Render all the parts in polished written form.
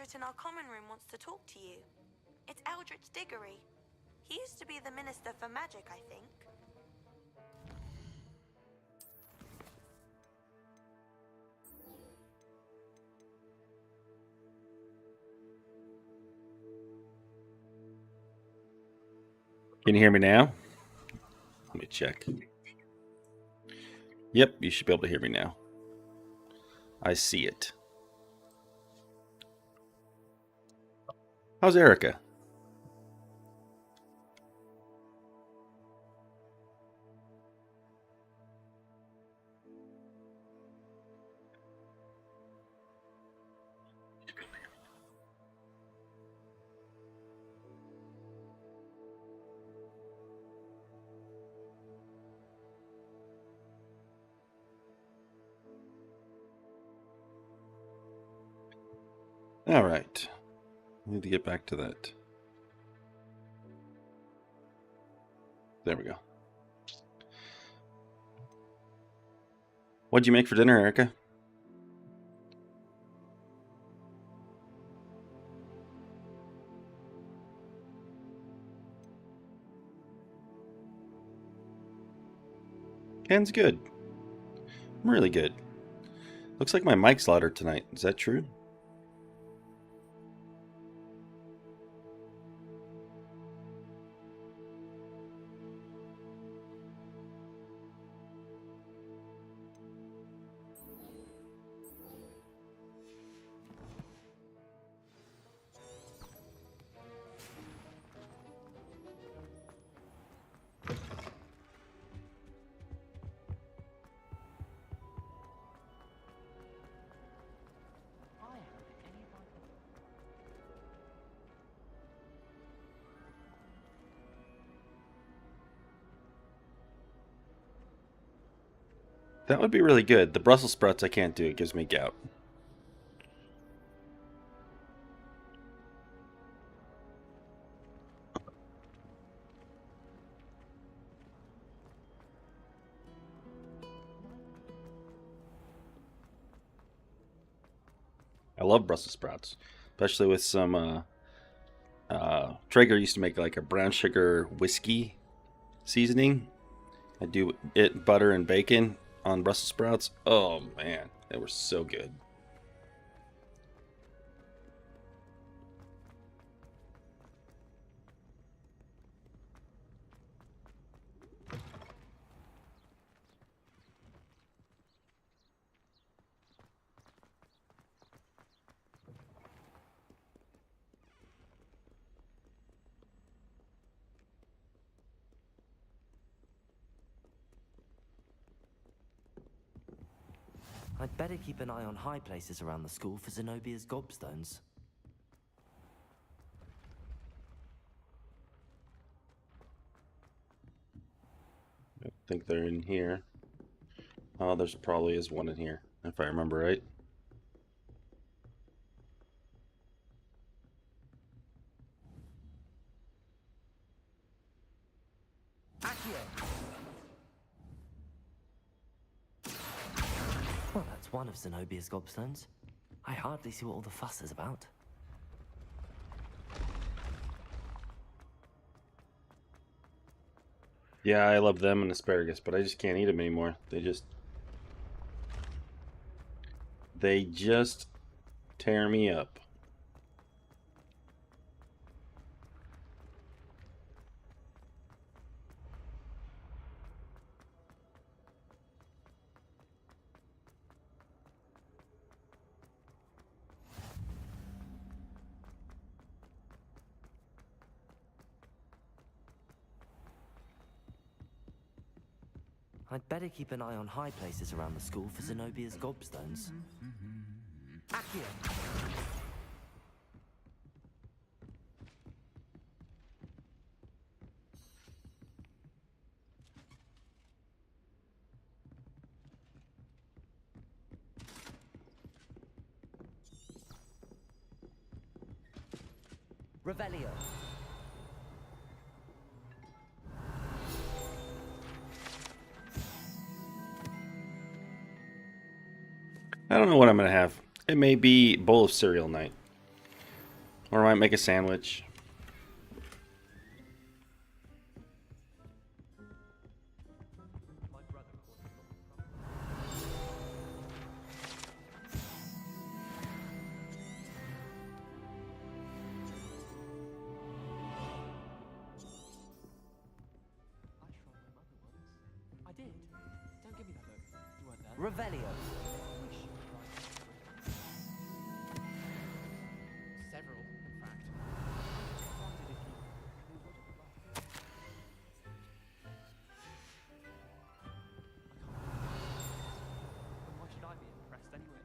portrait in our common room wants to talk to you. It's Eldritch Diggory. He used to be the Minister for Magic, I think. Can you hear me now? Let me check. Yep, you should be able to hear me now. I see it. How's Erica? All right. I need to get back to that. There we go. What'd you make for dinner, Erica? Ken's good. I'm really good. Looks like my mic's louder tonight. Is that true? That would be really good. The Brussels sprouts I can't do. It gives me gout. I love Brussels sprouts, especially with some. Traeger used to make like a brown sugar whiskey seasoning. I do it butter and bacon on Brussels sprouts. Oh man, they were so good. I'd better keep an eye on high places around the school for Zenobia's gobstones. I think they're in here. Oh, there's probably is one in here, if I remember right. Well, that's one of Zenobia's gobstones. I hardly see what all the fuss is about. Yeah, I love them and asparagus, but I just can't eat them anymore. They just tear me up. I'd better keep an eye on high places around the school for Zenobia's gobstones. Accio! Revelio. I don't know what I'm gonna have. It may be bowl of cereal night. Or I might make a sandwich. I did. Don't give me that look. You weren't there. Revelio. Several, in fact. I just wondered if you would have loved. I can't. And why should I be impressed anyway?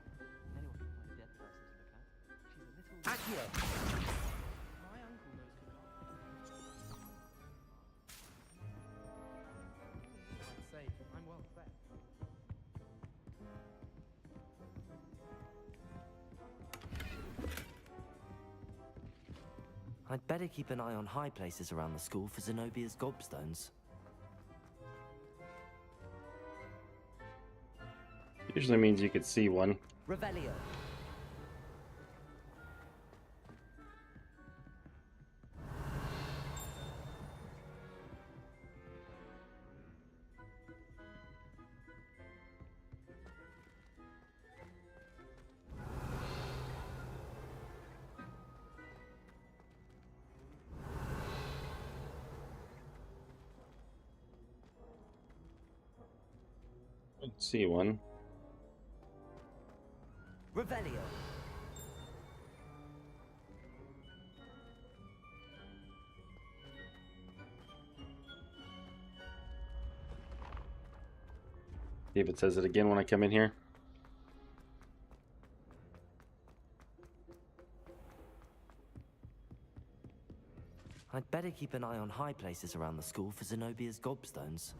Anyone can find a dead person to look at. She's a little. Accio. My uncle knows Kabbalah. I'd say I'm well fed. I'd better keep an eye on high places around the school for Zenobia's gobstones. Usually means you could see one. Revelio. See one. Revelio. See if it says it again when I come in here. I'd better keep an eye on high places around the school for Zenobia's gobstones.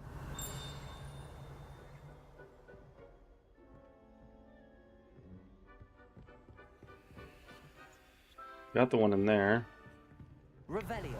Got the one in there. Revelio.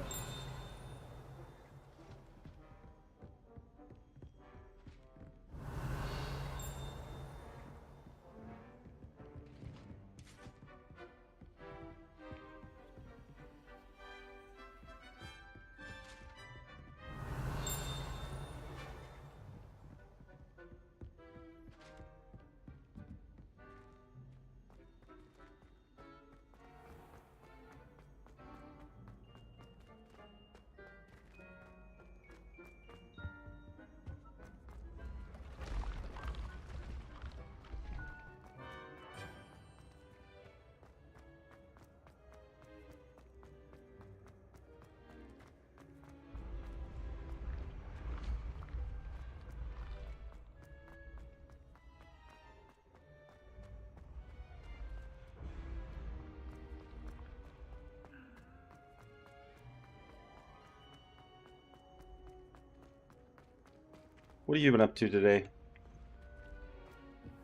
What have you been up to today?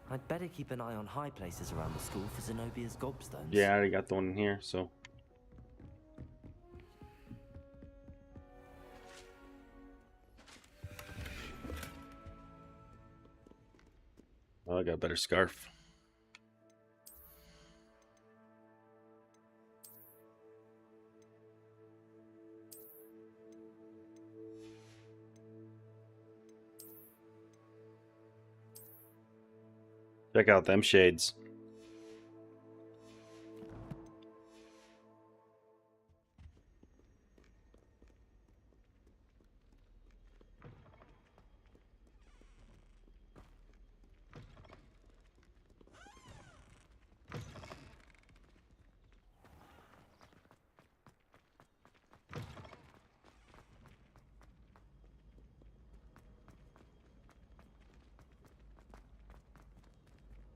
I'd better keep an eye on high places around the school for Zenobia's gobstones. Yeah, I already got the one in here, so. Oh, I got a better scarf. Check out them shades.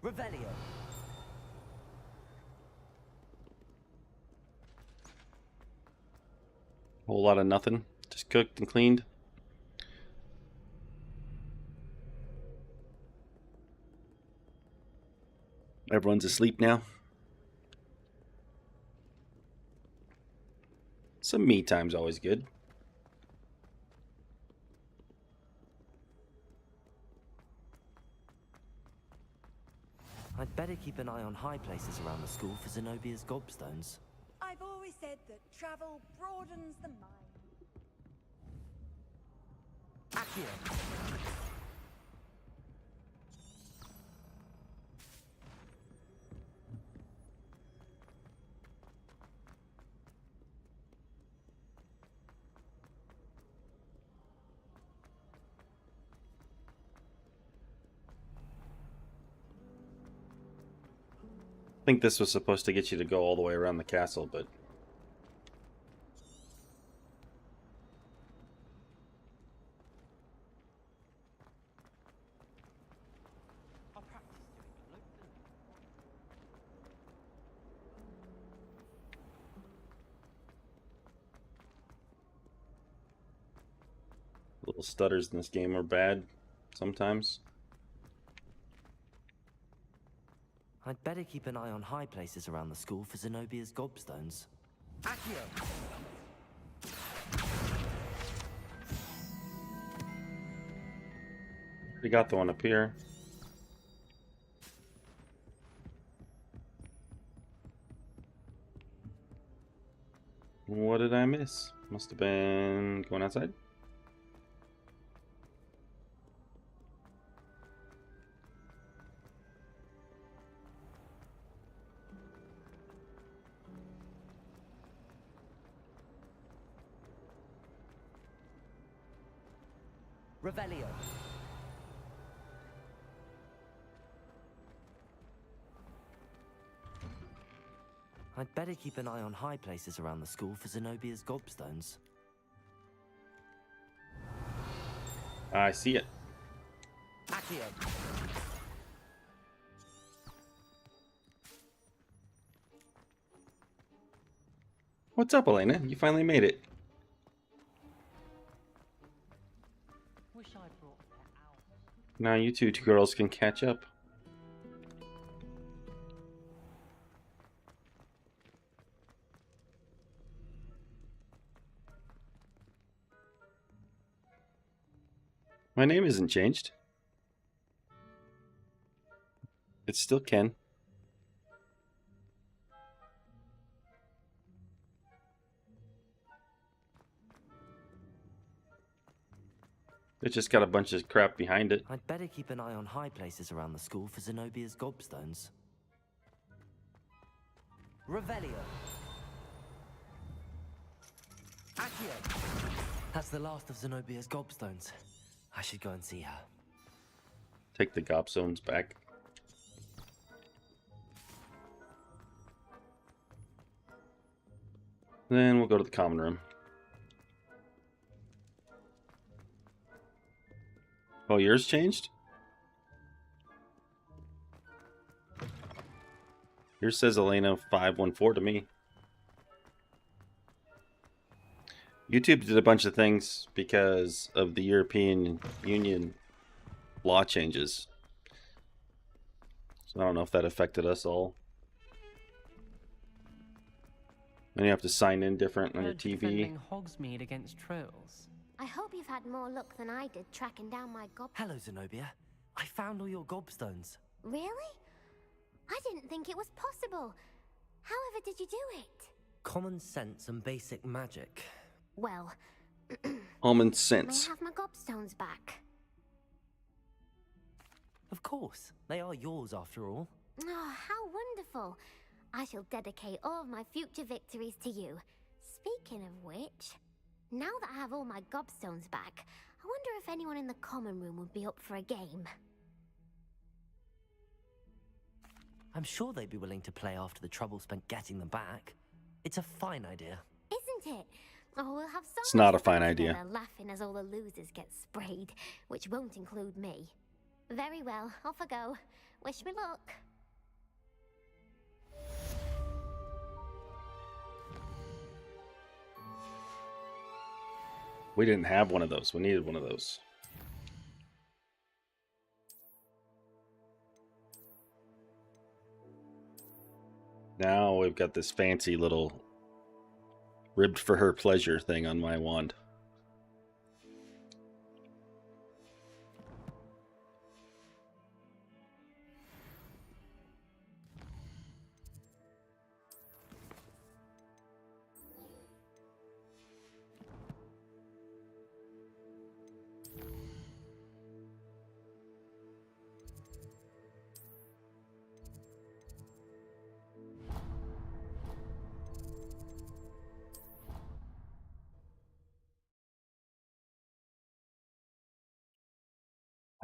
Revelio. Whole lot of nothing. Just cooked and cleaned. Everyone's asleep now. Some me time's always good. I'd better keep an eye on high places around the school for Zenobia's gobstones. I've always always said that travel broadens the mind. Accio. I think this was supposed to get you to go all the way around the castle, but I'll practice doing it locally. little stutters in this game are bad sometimes. I'd better keep an eye on high places around the school for Zenobia's gobstones. Accio! We got the one up here. What did I miss? Must have been going outside. Revelio. I'd better keep an eye on high places around the school for Zenobia's gobstones. I see it. Accio. What's up, Elena? You finally made it. Wish I brought that out. Now you two girls can catch up. My name isn't changed. It's still Ken. It just got a bunch of crap behind it. I'd better keep an eye on high places around the school for Zenobia's gobstones. Revelio. Accio. That's the last of Zenobia's gobstones. I should go and see her. Take the gobstones back. Then we'll go to the common room. Oh, yours changed? Yours says Elena 514 to me. YouTube did a bunch of things because of the European Union law changes. So I don't know if that affected us all. Then you have to sign in different on your Heard TV. defending Hogsmeade against trolls. I hope you've had more luck than I did tracking down my gob... Hello, Zenobia. I found all your gobstones. Really? I didn't think it was possible. However did you do it? Common sense and basic magic. Well, Common may I sense. have my gobstones back? Of course. They are yours after all. Oh, how wonderful. I shall dedicate all of my future victories to you. Speaking of which, now that I have all my gobstones back, I wonder if anyone in the common room would be up for a game. I'm sure they'd be willing to play after the trouble spent getting them back. It's a fine idea. Isn't it? Oh, we'll have so It's much not a fun fine idea. together laughing as all the losers get sprayed, which won't include me. Very well, off I go. Wish me luck. We didn't have one of those. We needed one of those. Now we've got this fancy little ribbed for her pleasure thing on my wand.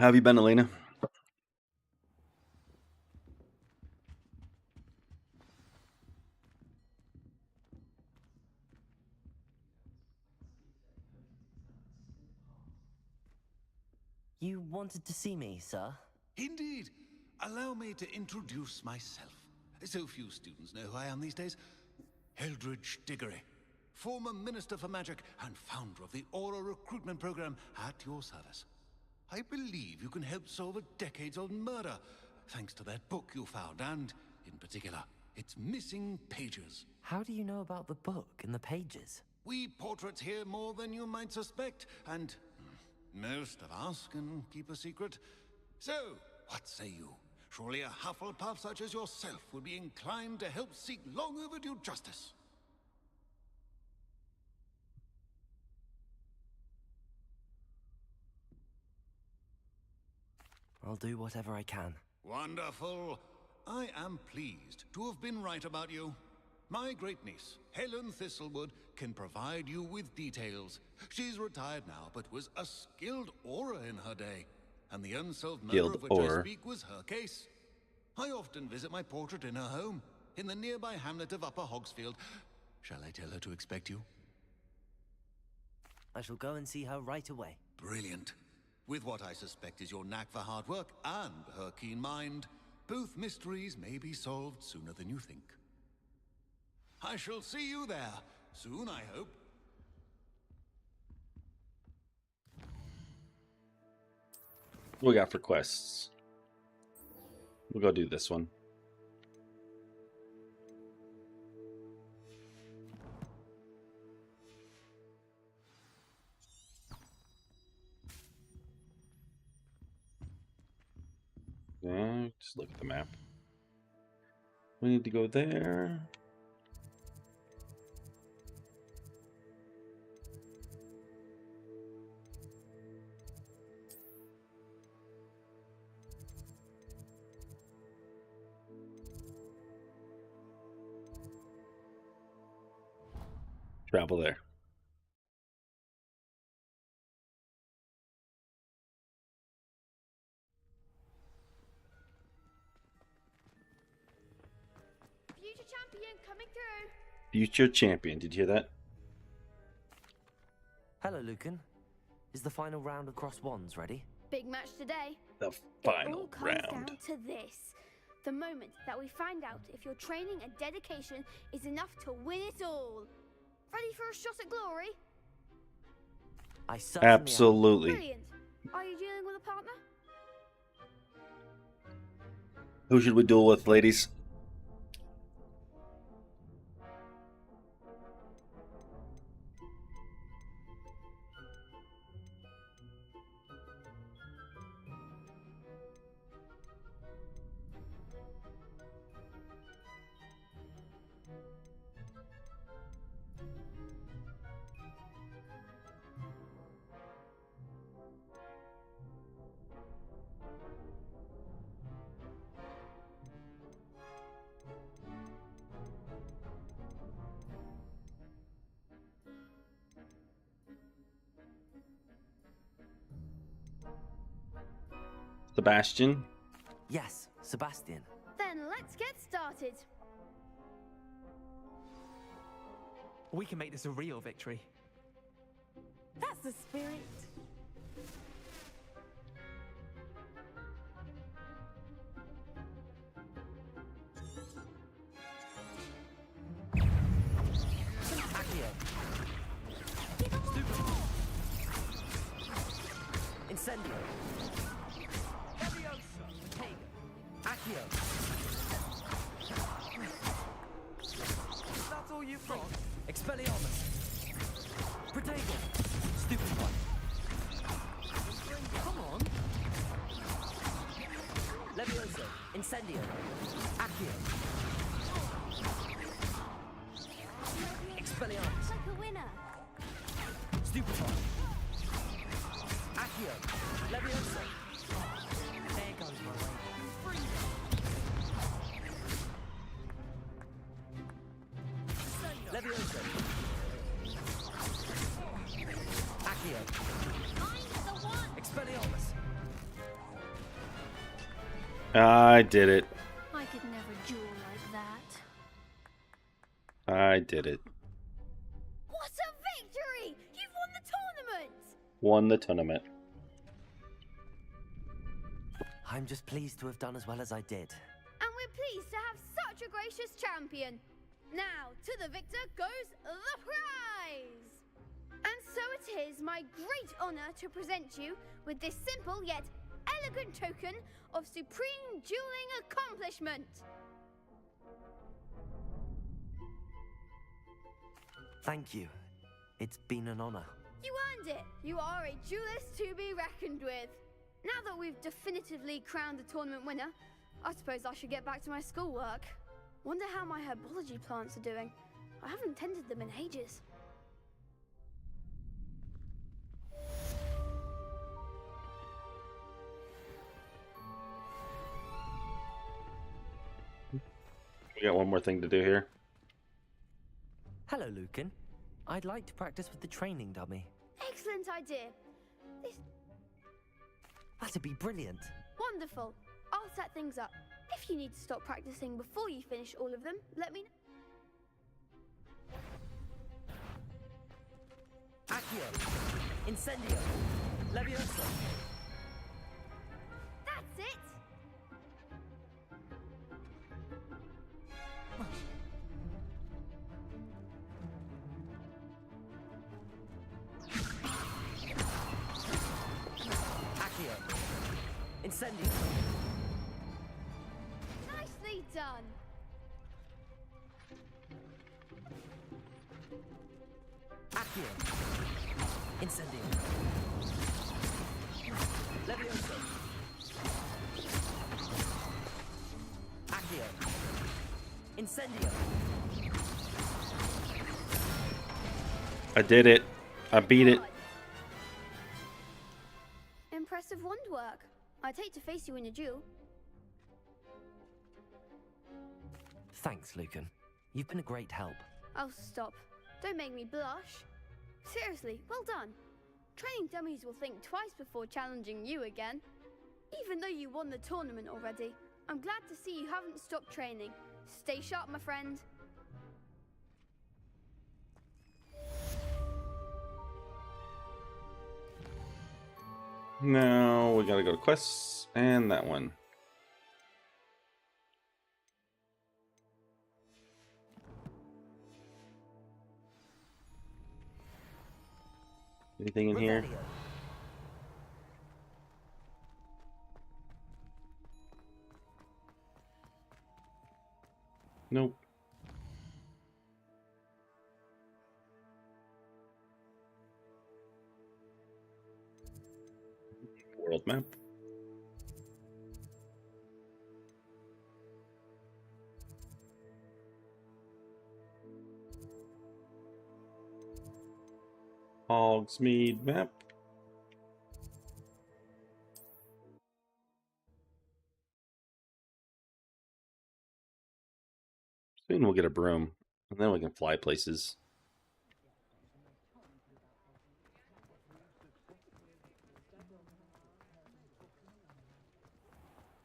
How have you been, Elena? You wanted to see me, sir? Indeed. Allow me to introduce myself. So few students know who I am these days. Eldridge Diggory, former Minister for Magic and founder of the Aura Recruitment Program at your service. I believe you can help solve a decades-old murder, thanks to that book you found, and, in particular, its missing pages. How do you know about the book and the pages? We portraits hear more than you might suspect, and most of us can keep a secret. So, what say you? Surely a Hufflepuff such as yourself would be inclined to help seek long overdue justice. I'll do whatever I can. Wonderful. I am pleased to have been right about you. My great niece, Helen Thistlewood, can provide you with details. She's retired now, but was a skilled aura in her day. And the unsolved murder of which I speak was her case. I often visit my portrait in her home, in the nearby hamlet of Upper Hogsfield. Shall I tell her to expect you? I shall go and see her right away. Brilliant. With what I suspect is your knack for hard work and her keen mind, both mysteries may be solved sooner than you think. I shall see you there, soon I hope. What we got for quests? We'll go do this one. Yeah, just look at the map. We need to go there. Travel there. Future champion coming through. Future champion. Did you hear that? Hello, Lucan. Is the final round of Cross Wands ready? Big match today. The It final all comes round. down to this. The moment that we find out if your training and dedication is enough to win it all. Ready for a shot at glory? I certainly am. Absolutely. Brilliant. Are you dealing with a partner? Who should we duel with, ladies? Sebastian? Yes, Sebastian. Then let's get started. We can make this a real victory. That's the spirit. Accio. Stupid. Incendio. Accio. That's all you've got? Expelliarmus. Protego. Stupid one. Come on. Levioso. Incendio. Accio. Expelliarmus. Like a winner. Stupid one. Accio. Levioso. There goes my way. Levioso. Accio. I'm the one. Expelliarmus. I did it. I could never duel like that. I did it. What a victory! You've won the tournament! Won the tournament. I'm just pleased to have done as well as I did. And we're pleased to have such a gracious champion. Now, to the victor goes the prize! And so it is my great honor to present you with this simple yet elegant token of supreme dueling accomplishment. Thank you. It's been an honor. You earned it. You are a duelist to be reckoned with. Now that we've definitively crowned the tournament winner, I suppose I should get back to my schoolwork. Wonder how my herbology plants are doing. I haven't tended them in ages. We got one more thing to do here. Hello, Lucan. I'd like to practice with the training dummy. Excellent idea. That'd be brilliant. Wonderful. I'll set things up. If you need to stop practicing before you finish all of them, let me know. Accio! Incendio! Leviosa! That's it! Accio! Incendio! Nicely done. Accio! Incendio! Leviosa! Accio! Incendio! I did it. I beat it. Impressive wand work. I'd hate to face you in a duel. Thanks, Lucan. You've been a great help. Oh, stop. Don't make me blush. Seriously, well done. Training dummies will think twice before challenging you again. Even though you won the tournament already, I'm glad to see you haven't stopped training. Stay sharp, my friend. Now we gotta go to quests and that one. Anything in here? Revelio. Nope. World map. Hogsmeade map. Soon we'll get a broom, and then we can fly places.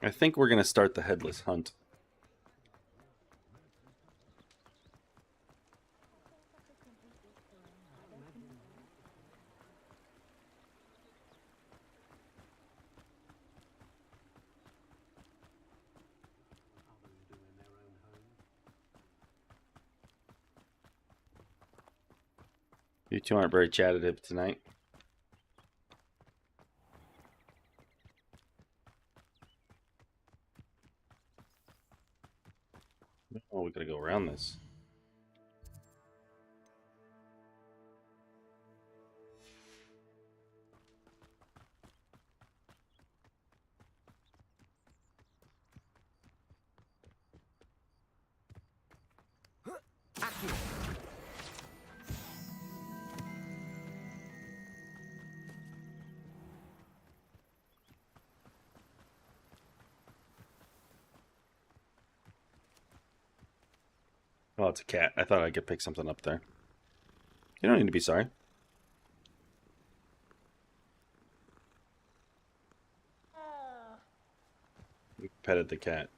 I think we're going to start the headless hunt. You two aren't very chattative tonight. Oh, we gotta go around this. Accio! Oh, it's a cat. I thought I could pick something up there. You don't need to be sorry. Petted the cat.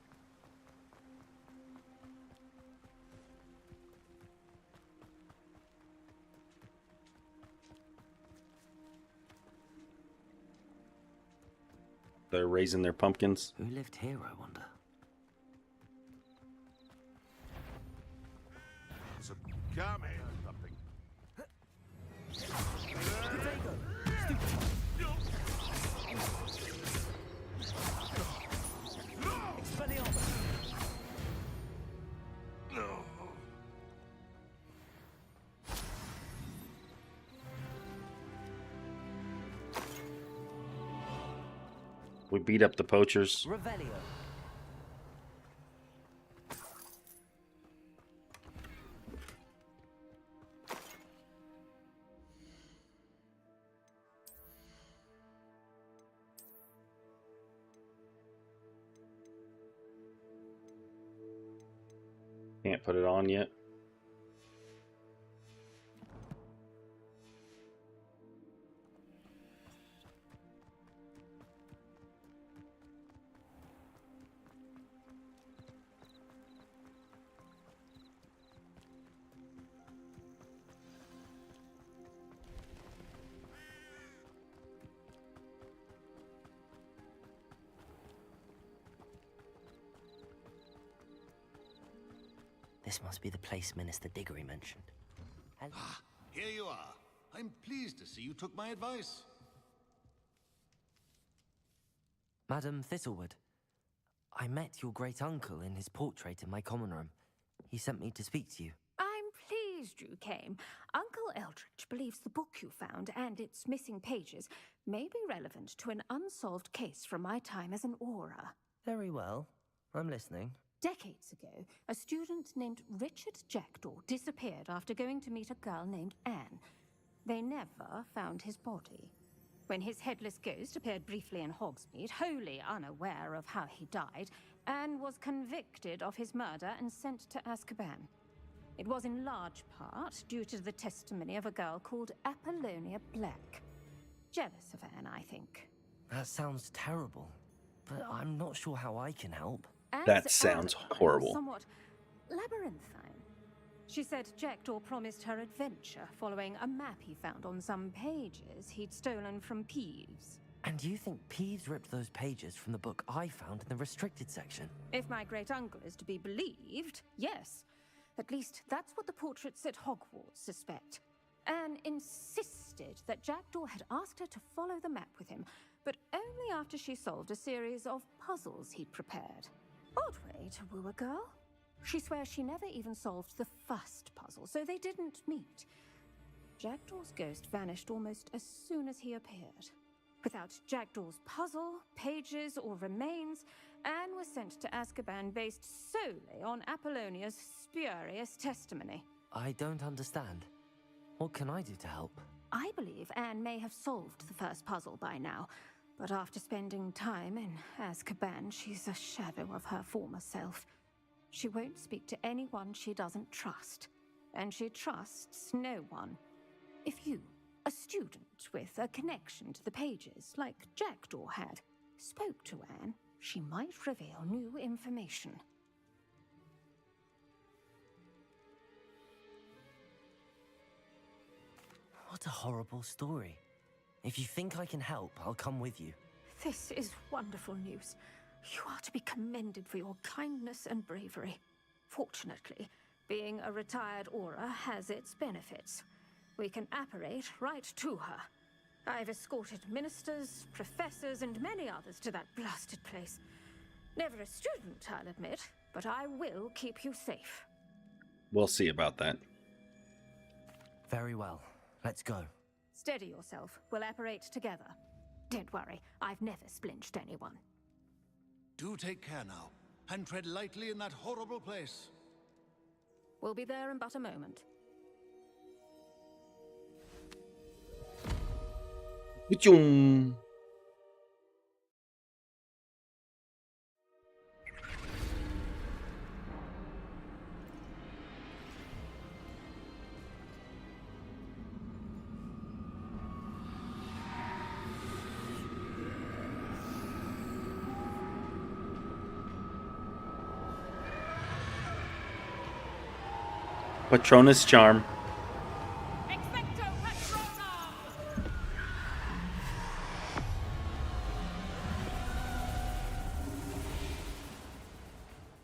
They're raising their pumpkins. Who lived here, I wonder? Some gummy or something. We beat up the poachers. Revelio. Can't put it on yet. This must be the place Minister Diggory mentioned. Ah, here you are. I'm pleased to see you took my advice. Madam Thistlewood, I met your great-uncle in his portrait in my common room. He sent me to speak to you. I'm pleased you came. Uncle Eldritch believes the book you found and its missing pages may be relevant to an unsolved case from my time as an aura. Very well. I'm listening. Decades ago, a student named Richard Jackdaw disappeared after going to meet a girl named Anne. They never found his body. When his headless ghost appeared briefly in Hogsmeade, wholly unaware of how he died, Anne was convicted of his murder and sent to Azkaban. It was in large part due to the testimony of a girl called Apollonia Black. Jealous of Anne, I think. That sounds terrible, but I'm not sure how I can help. That sounds horrible. Somewhat labyrinthine. She said Jackdaw promised her adventure following a map he found on some pages he'd stolen from Peeves. And you think Peeves ripped those pages from the book I found in the restricted section? If my great-uncle is to be believed, yes. At least that's what the portraits at Hogwarts suspect. Anne insisted that Jackdaw had asked her to follow the map with him, but only after she solved a series of puzzles he'd prepared. Odd way to woo a girl. She swears she never even solved the first puzzle, so they didn't meet. Jackdaw's ghost vanished almost as soon as he appeared. Without Jackdaw's puzzle, pages, or remains, Anne was sent to Azkaban based solely on Apollonia's spurious testimony. I don't understand. What can I do to help? I believe Anne may have solved the first puzzle by now, but after spending time in Azkaban, she's a shadow of her former self. She won't speak to anyone she doesn't trust, and she trusts no one. If you, a student with a connection to the pages, like Jackdaw had, spoke to Anne, she might reveal new information. What a horrible story. If you think I can help, I'll come with you. This is wonderful news. You are to be commended for your kindness and bravery. Fortunately, being a retired aura has its benefits. We can apparate right to her. I've escorted ministers, professors, and many others to that blasted place. Never a student, I'll admit, but I will keep you safe. We'll see about that. Very well. Let's go. Steady yourself. We'll apparate together. Don't worry, I've never splinched anyone. Do take care now, and tread lightly in that horrible place. We'll be there in but a moment. Achoo. Patronus charm.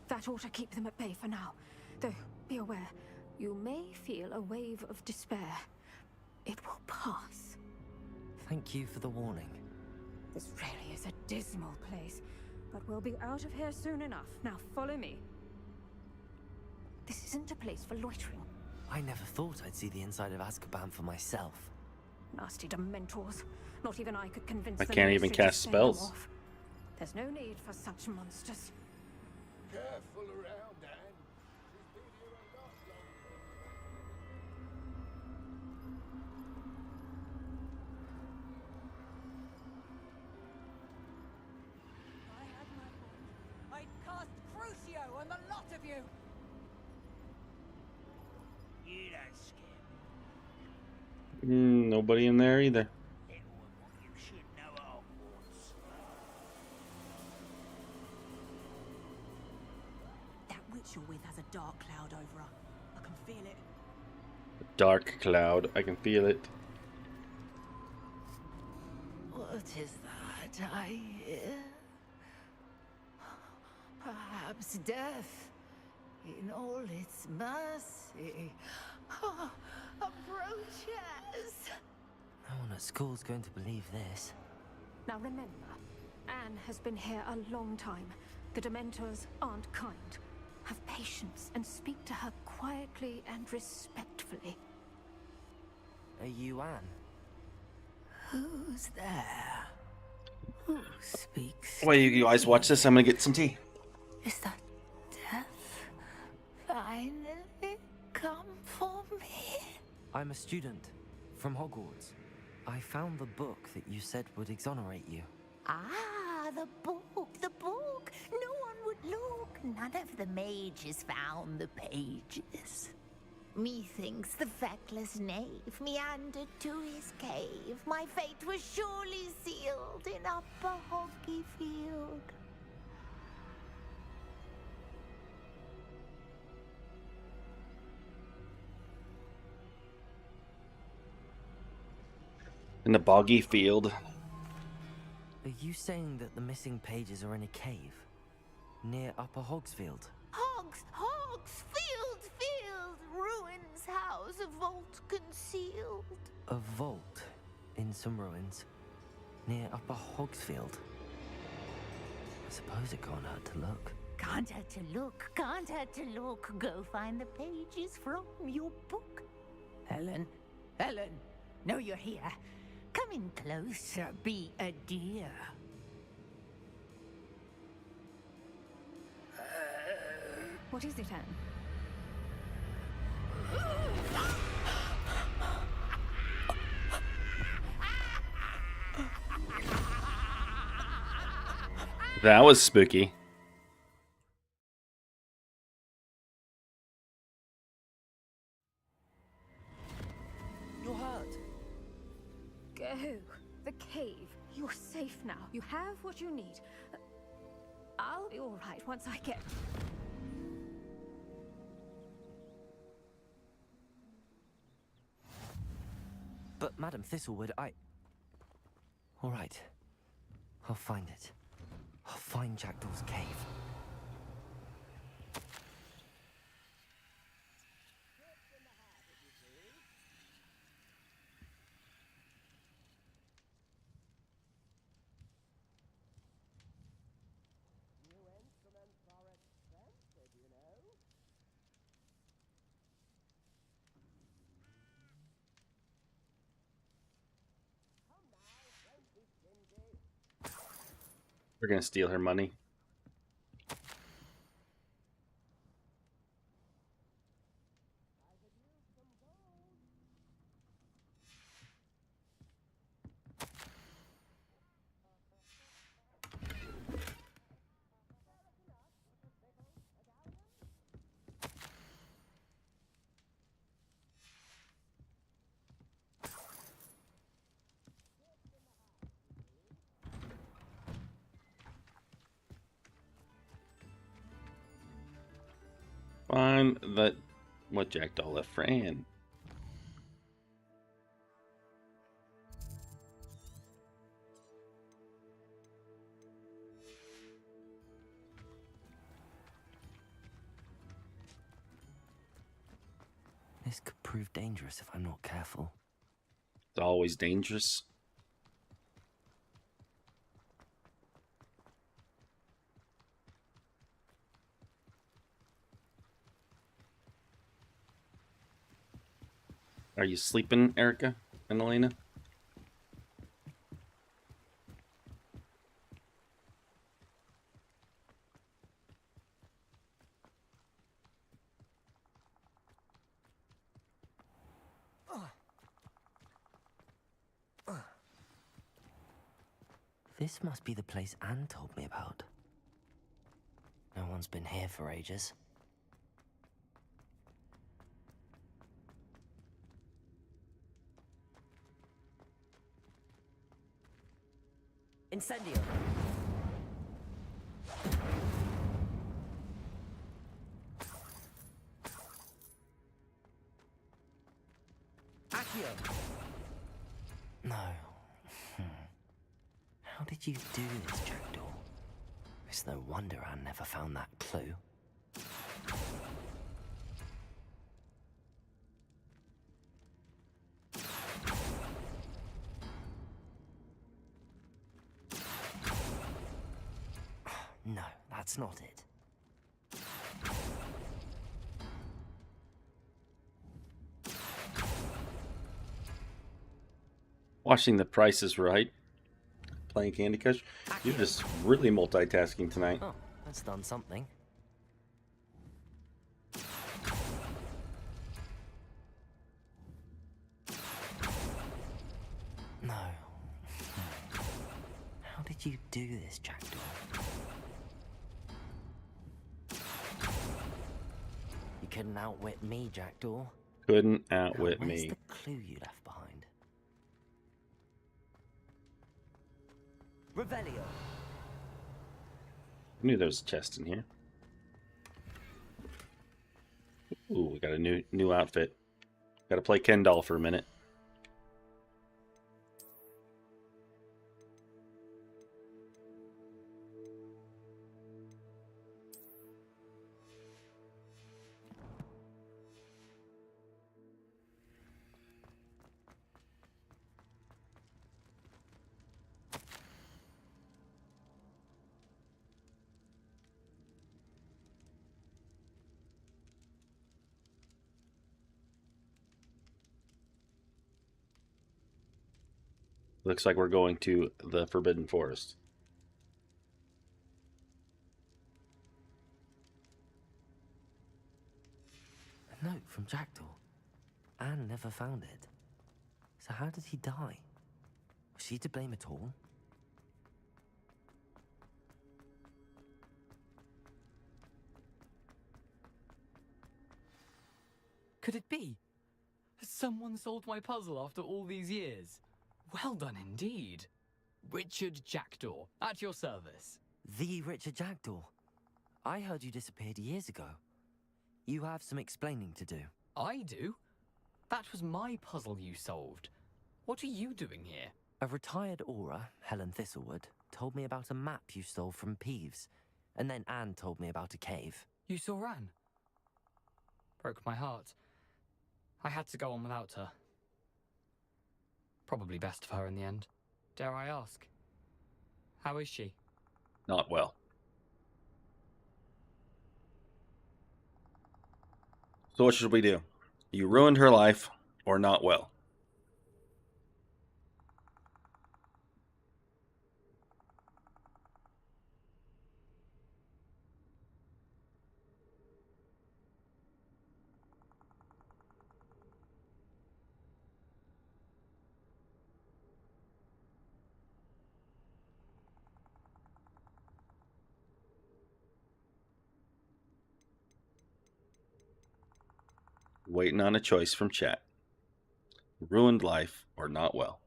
That ought to keep them at bay for now. Though, be aware, you may feel a wave of despair. It will pass. Thank you for the warning. This really is a dismal place, but we'll be out of here soon enough. Now follow me. This isn't a place for loitering. I never thought I'd see the inside of Azkaban for myself. Nasty Dementors. Not even I could convince I them can't they even should cast send them spells. off. There's no need for such monsters. Careful around, Anne. She's been here a lot longer. I had my way. I'd cast Crucio on the lot of you. You don't scare me. Nobody in there either. Little of what you should know at Hogwarts. That witch you're with has a dark cloud over her. I can feel it. Dark cloud. I can feel it. What is that I hear? Perhaps death, in all its mercy, approaches. No one at school's going to believe this. Now remember, Anne has been here a long time. The Dementors aren't kind. Have patience and speak to her quietly and respectfully. Are you Anne? Who's there? Who speaks? While you guys watch this, I'm gonna get some tea. Is that death finally come for me? I'm a student from Hogwarts. I found the book that you said would exonerate you. Ah, the book, the book. No one would look. None of the mages found the pages. Methinks the feckless knave meandered to his cave. My fate was surely sealed in Upper Hoggyfield. In the boggy field. Are you saying that the missing pages are in a cave? Near Upper Hogsfield? Hogsfield, ruins house, a vault concealed. A vault in some ruins? Near Upper Hogsfield? I suppose it can't hurt to look. Can't hurt to look. Go find the pages from your book. Helen, know you're here. Come in closer, be a dear. What is it, Anne? That was spooky. You're hurt. Go. The cave. You're safe now. You have what you need. I'll be all right once I get... But Madam Thistlewood, all right. I'll find it. I'll find Jackdaw's cave. We're gonna steal her money. Fine, that What Jackdaw left for Anne? This could prove dangerous if I'm not careful. It's always dangerous. Are you sleeping, Erica and Elena? This must be the place Anne told me about. No one's been here for ages. Incendio! Accio! No. How did you do this, Jackdaw? It's no wonder Anne never found that clue. No, that's not it. Watching The Price is Right. Playing Candy Crush. You're just really multitasking tonight. Oh, that's done something. No. How did you do this, Jackdaw? You couldn't outwit me, Jackdaw. Couldn't outwit Now, where's me. the clue you left behind? Revelio. I knew there was a chest in here. Ooh, we got a new outfit. Got to play Ken doll for a minute. Looks like we're going to the Forbidden Forest. A note from Jackdaw. Anne never found it. So how did he die? Was she to blame at all? Could it be? Has someone solved my puzzle after all these years? Well done indeed. Richard Jackdaw, at your service. The Richard Jackdaw. I heard you disappeared years ago. You have some explaining to do. I do? That was my puzzle you solved. What are you doing here? A retired aura, Helen Thistlewood, told me about a map you stole from Peeves. And then Anne told me about a cave. You saw Anne? Broke my heart. I had to go on without her. Probably best for her in the end. Dare I ask? How is she? Not well. So what should we do? You ruined her life, or not well? Waiting on a choice from chat. Ruined life or not well?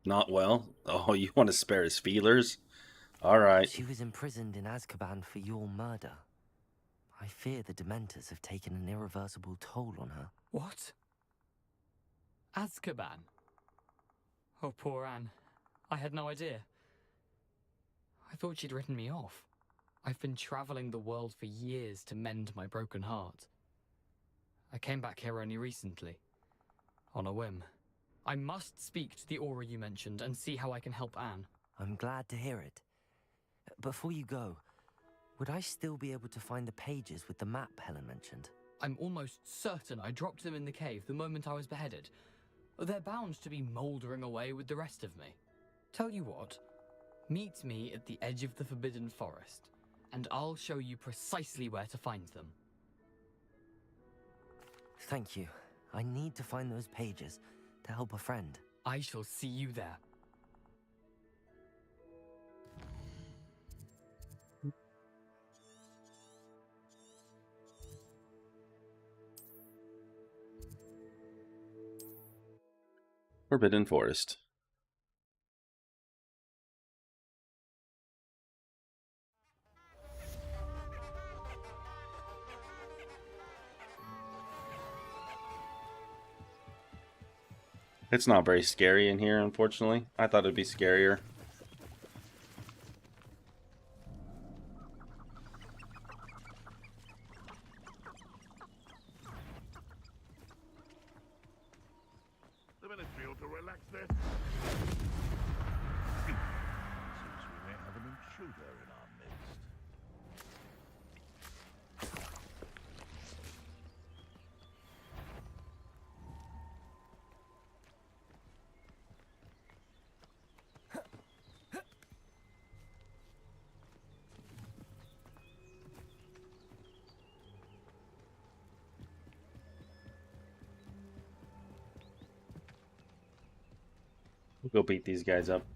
Not well? Oh, you want to spare his feelers? All right. She was imprisoned in Azkaban for your murder. I fear the Dementors have taken an irreversible toll on her. What? Azkaban? Oh, poor Anne. I had no idea. I thought she'd written me off. I've been traveling the world for years to mend my broken heart. I came back here only recently, on a whim. I must speak to the aura you mentioned and see how I can help Anne. I'm glad to hear it. Before you go, would I still be able to find the pages with the map Helen mentioned? I'm almost certain I dropped them in the cave the moment I was beheaded. They're bound to be mouldering away with the rest of me. Tell you what, meet me at the edge of the Forbidden Forest, and I'll show you precisely where to find them. Thank you. I need to find those pages to help a friend. I shall see you there. Forbidden Forest. It's not very scary in here, unfortunately. I thought it'd be scarier. The Ministry ought to relax their... Seems we may have an intruder in our midst. We'll go beat these guys up.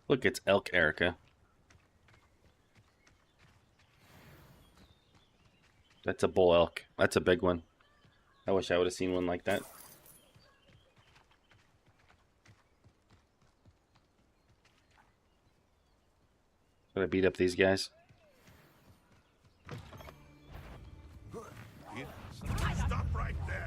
Look, it's Elk Erica. That's a bull elk. That's a big one. I wish I would have seen one like that. Gotta beat up these guys. Stop right there!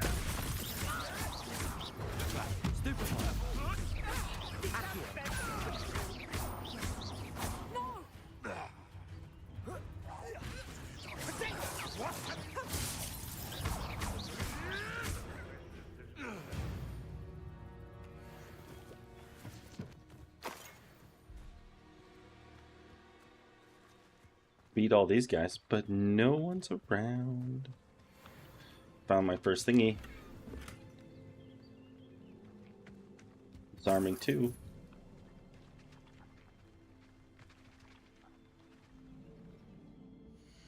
Beat all these guys, but no one's around. Found my first thingy. Disarming 2.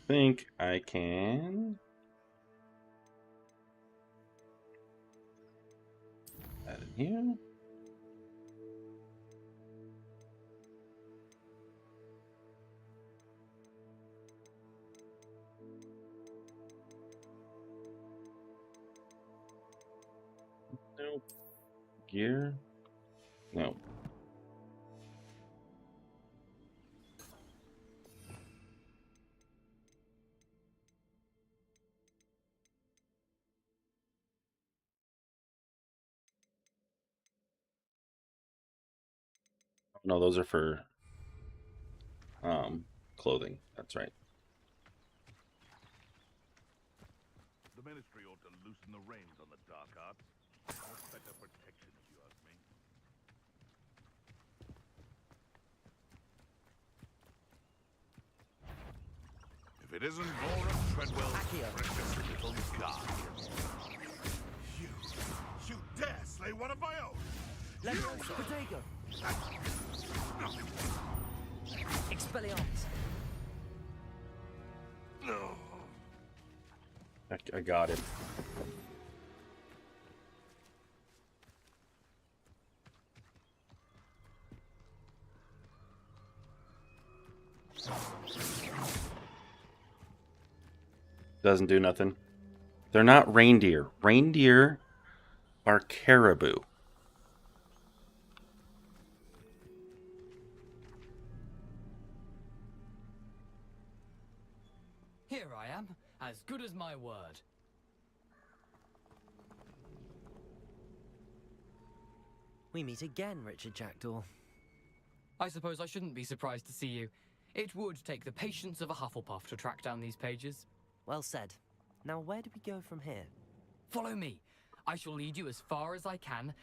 Think I can add it here. Nope. Gear? No. No, those are for clothing. That's right. The Ministry ought to loosen the reins on the dark arts. Much better protection, if you ask me. If it isn't Laura Treadwell's precious little guardian. You dare slay one of my own! Legos, Protego! Expelliarmus! I got it. Doesn't do nothing. They're not reindeer. Reindeer are caribou. Here I am, as good as my word. We meet again, Richard Jackdaw. I suppose I shouldn't be surprised to see you. It would take the patience of a Hufflepuff to track down these pages. Well said. Now, where do we go from here? Follow me. I shall lead you as far as I can,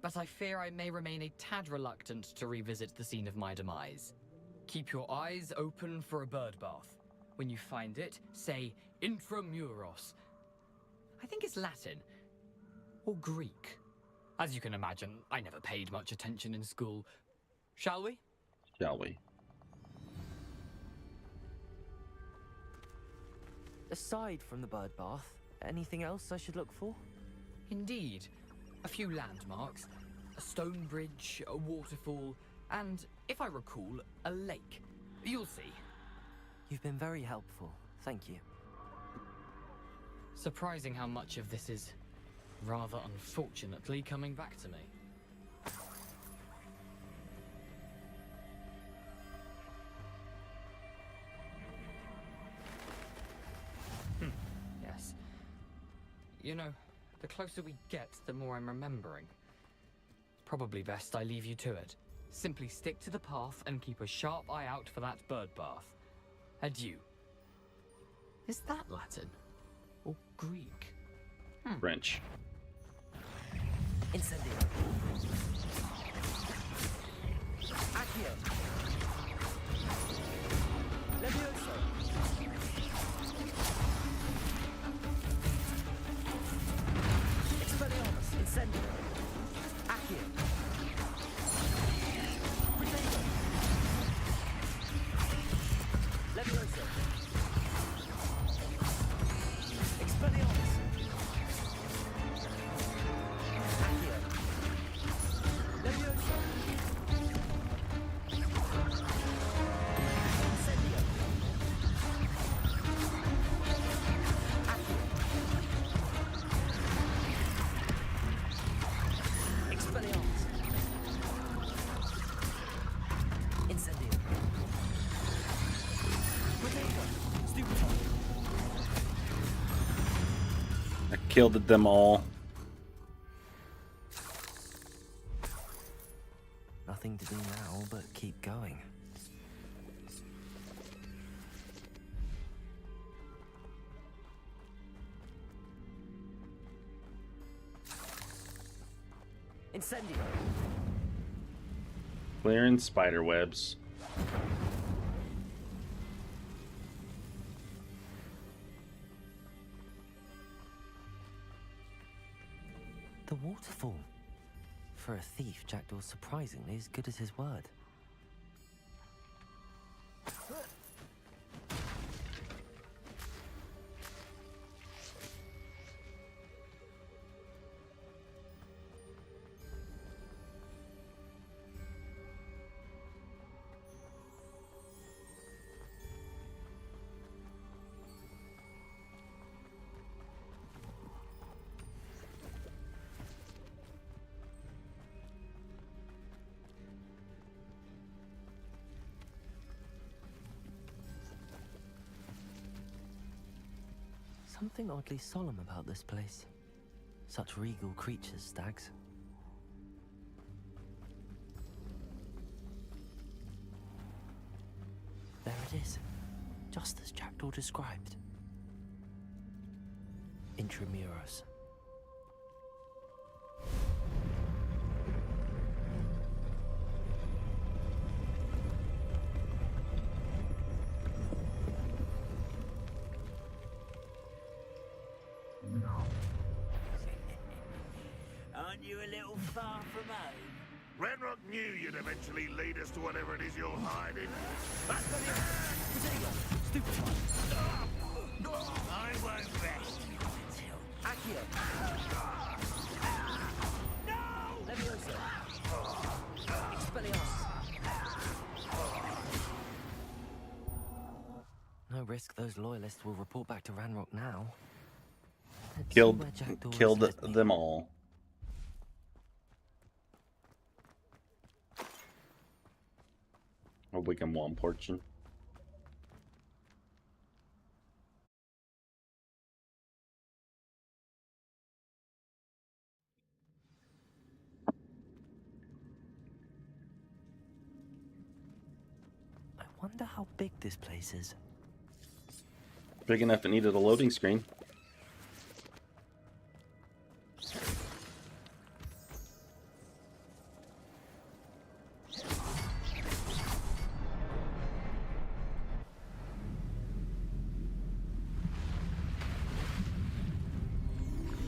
but I fear I may remain a tad reluctant to revisit the scene of my demise. Keep your eyes open for a bird bath. When you find it, say intramuros. I think it's Latin. Or Greek. As you can imagine, I never paid much attention in school. Shall we? Shall we? Aside from the bird bath, anything else I should look for? Indeed. A few landmarks. A stone bridge, a waterfall, and, if I recall, a lake. You'll see. You've been very helpful. Thank you. Surprising how much of this is, rather unfortunately, coming back to me. Yes. You know, the closer we get, the more I'm remembering. Probably best I leave you to it. Simply stick to the path and keep a sharp eye out for that bird bath. Adieu. Is that Latin? Or Greek? French. Incendio. Accio. Levioso. Expelliarmus. Incendio. Accio. Protego. Levioso. Expelliarmus. Accio. Levioso. Incendio. Accio. Expelliarmus. Incendio. Protego. Stupefy. I killed them all. Nothing to do now but keep going. Incendio. Clearing spider webs. The waterfall. For a thief, Jackdaw's surprisingly as good as his word. Something oddly solemn about this place. Such regal creatures, stags. There it is, just as Jackdaw described. Intramuros. Aren't you a little far from home? Renrock knew you'd eventually lead us to whatever it is you're hiding. I won't rest. those loyalists will report back to Ranrock now. Let's see Killed where Jackdaw has killed led me. them all. A Wickham Wom portion. I wonder how big this place is. Big enough it needed a loading screen.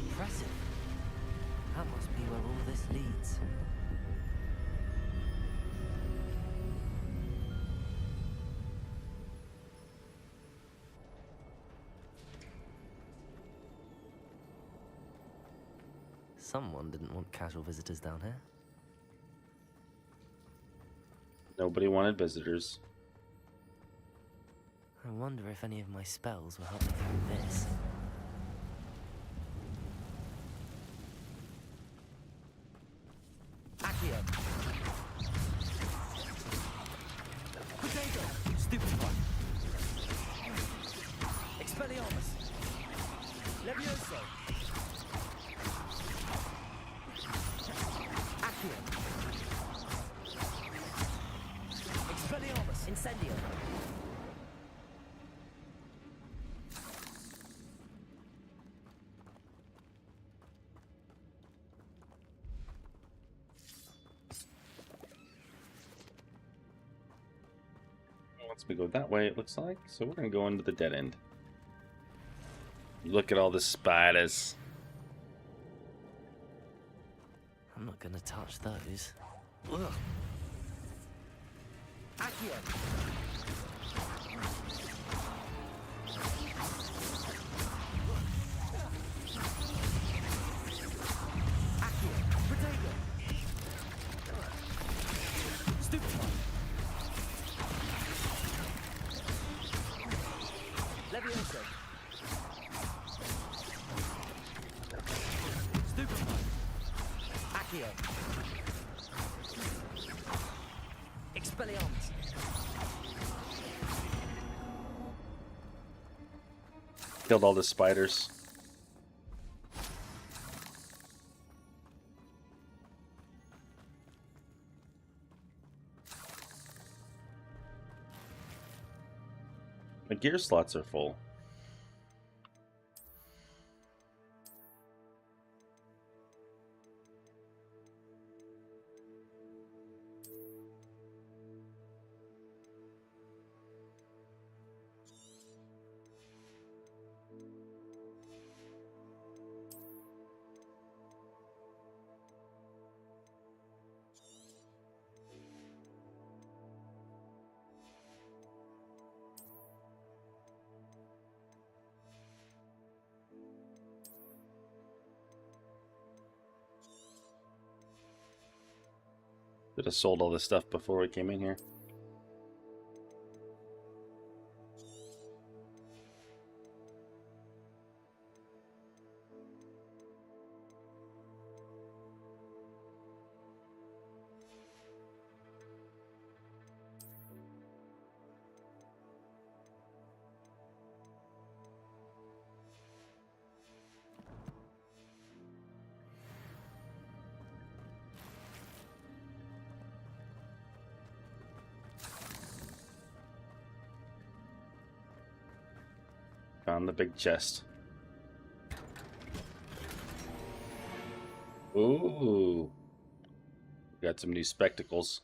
Impressive. That must be where all this leads. Someone didn't want casual visitors down here. Nobody wanted visitors. I wonder if any of my spells will help me through this. Accio! Potato! Stupid one! Expelliarmus! Levioso! Accio! Expelliarmus! Incendio! Once we go that way, it looks like. So we're going to go into the dead end. Look at all the spiders. I'm not gonna touch those. Ugh. Accio! Accio! Potato! Stupid one! Levioso! Stupid one! Accio! Expelliarmus! Killed all the spiders. My gear slots are full. Could have sold all this stuff before we came in here. Found the big chest. Ooh. Got some new spectacles.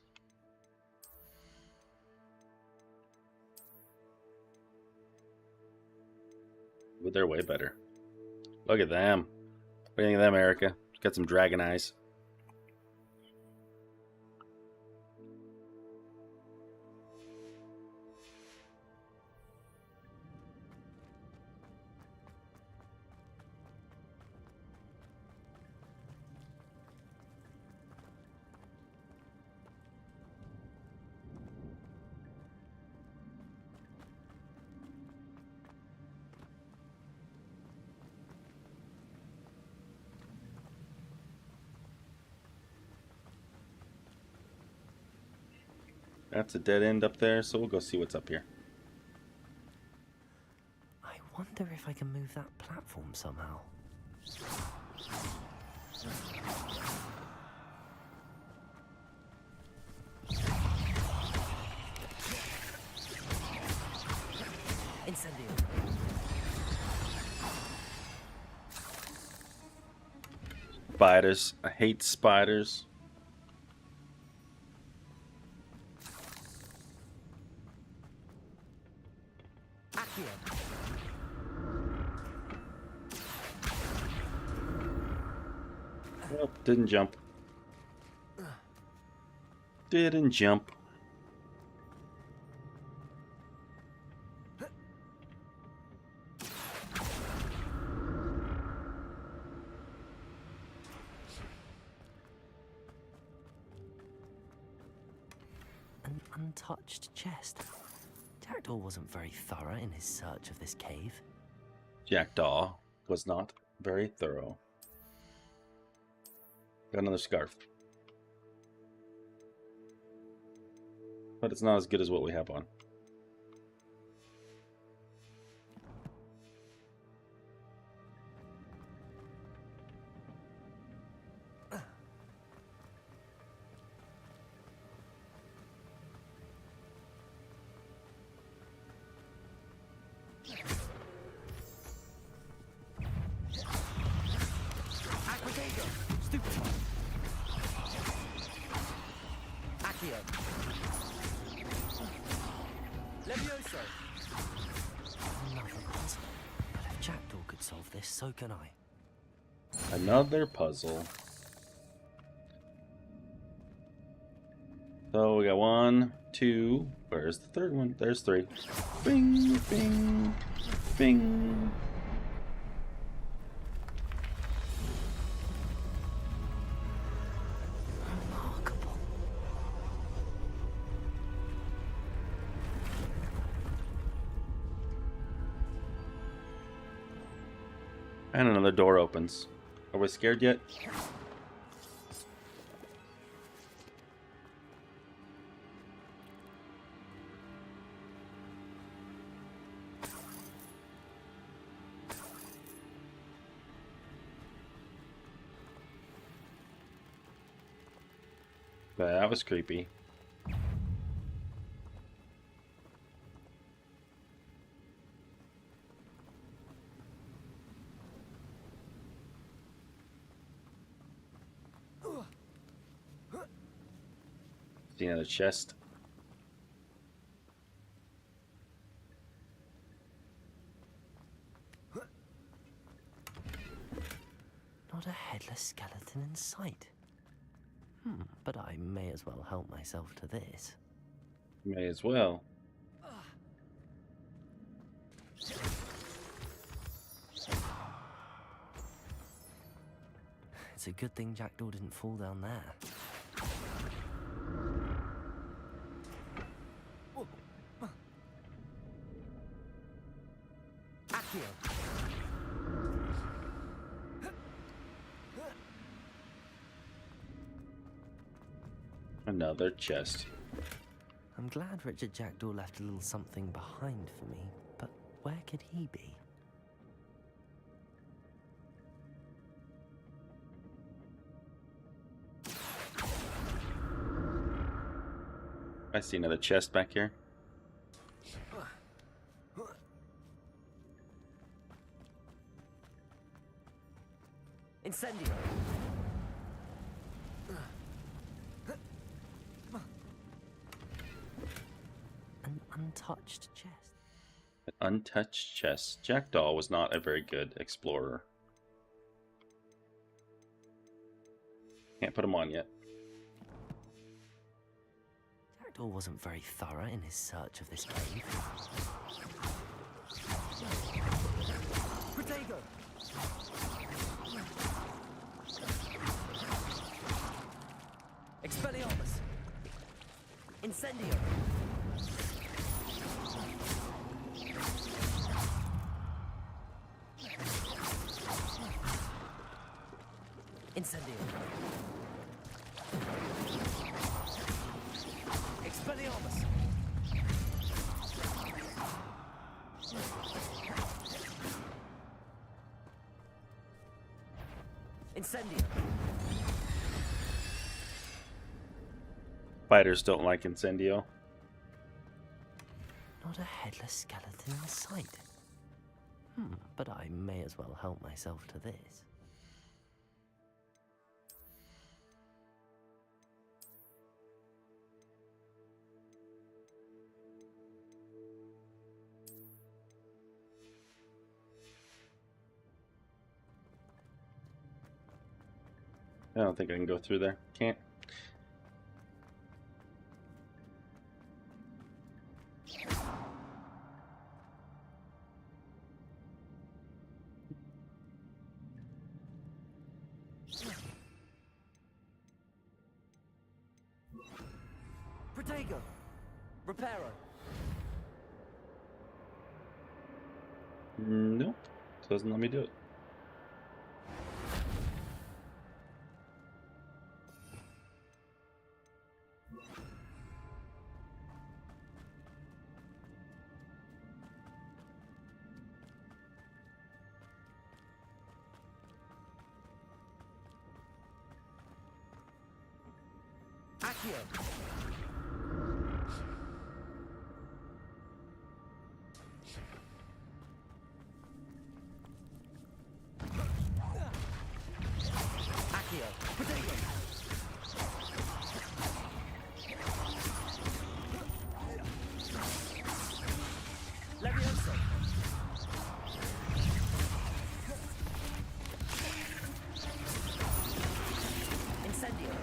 Ooh, they're way better. Look at them. What do you think of them, Erica? Got some dragon eyes. That's a dead end up there, so we'll go see what's up here. I wonder if I can move that platform somehow. Incendio. Spiders. I hate spiders. Well, didn't jump. Didn't jump. An untouched chest. Jackdaw wasn't very thorough in his search of this cave. Jackdaw was not very thorough. Got another scarf. But it's not as good as what we have on. So can I. Another puzzle. So we got 1, 2. Where's the third one? There's 3. Bing, bing, bing. Remarkable. And another door opens. Are we scared yet? That was creepy. See another chest. Not a headless skeleton in sight. But I may as well help myself to this. May as well. It's a good thing Jackdaw didn't fall down there. Another chest. I'm glad Richard Jackdaw left a little something behind for me, but where could he be? I see another chest back here. Incendio! An untouched chest. An untouched chest. Jackdaw was not a very good explorer. Can't put him on yet. Jackdaw wasn't very thorough in his search of this cave. Protego! Expelliarmus! Incendio! Incendio! Expelliarmus! Incendio! Fighters don't like Incendio. Not a headless skeleton in sight. But I may as well help myself to this. I don't think I can go through there. Can't. Protego! Reparo! Nope. Doesn't let me do it. Accio! Accio! Protego! Levioso! Incendio!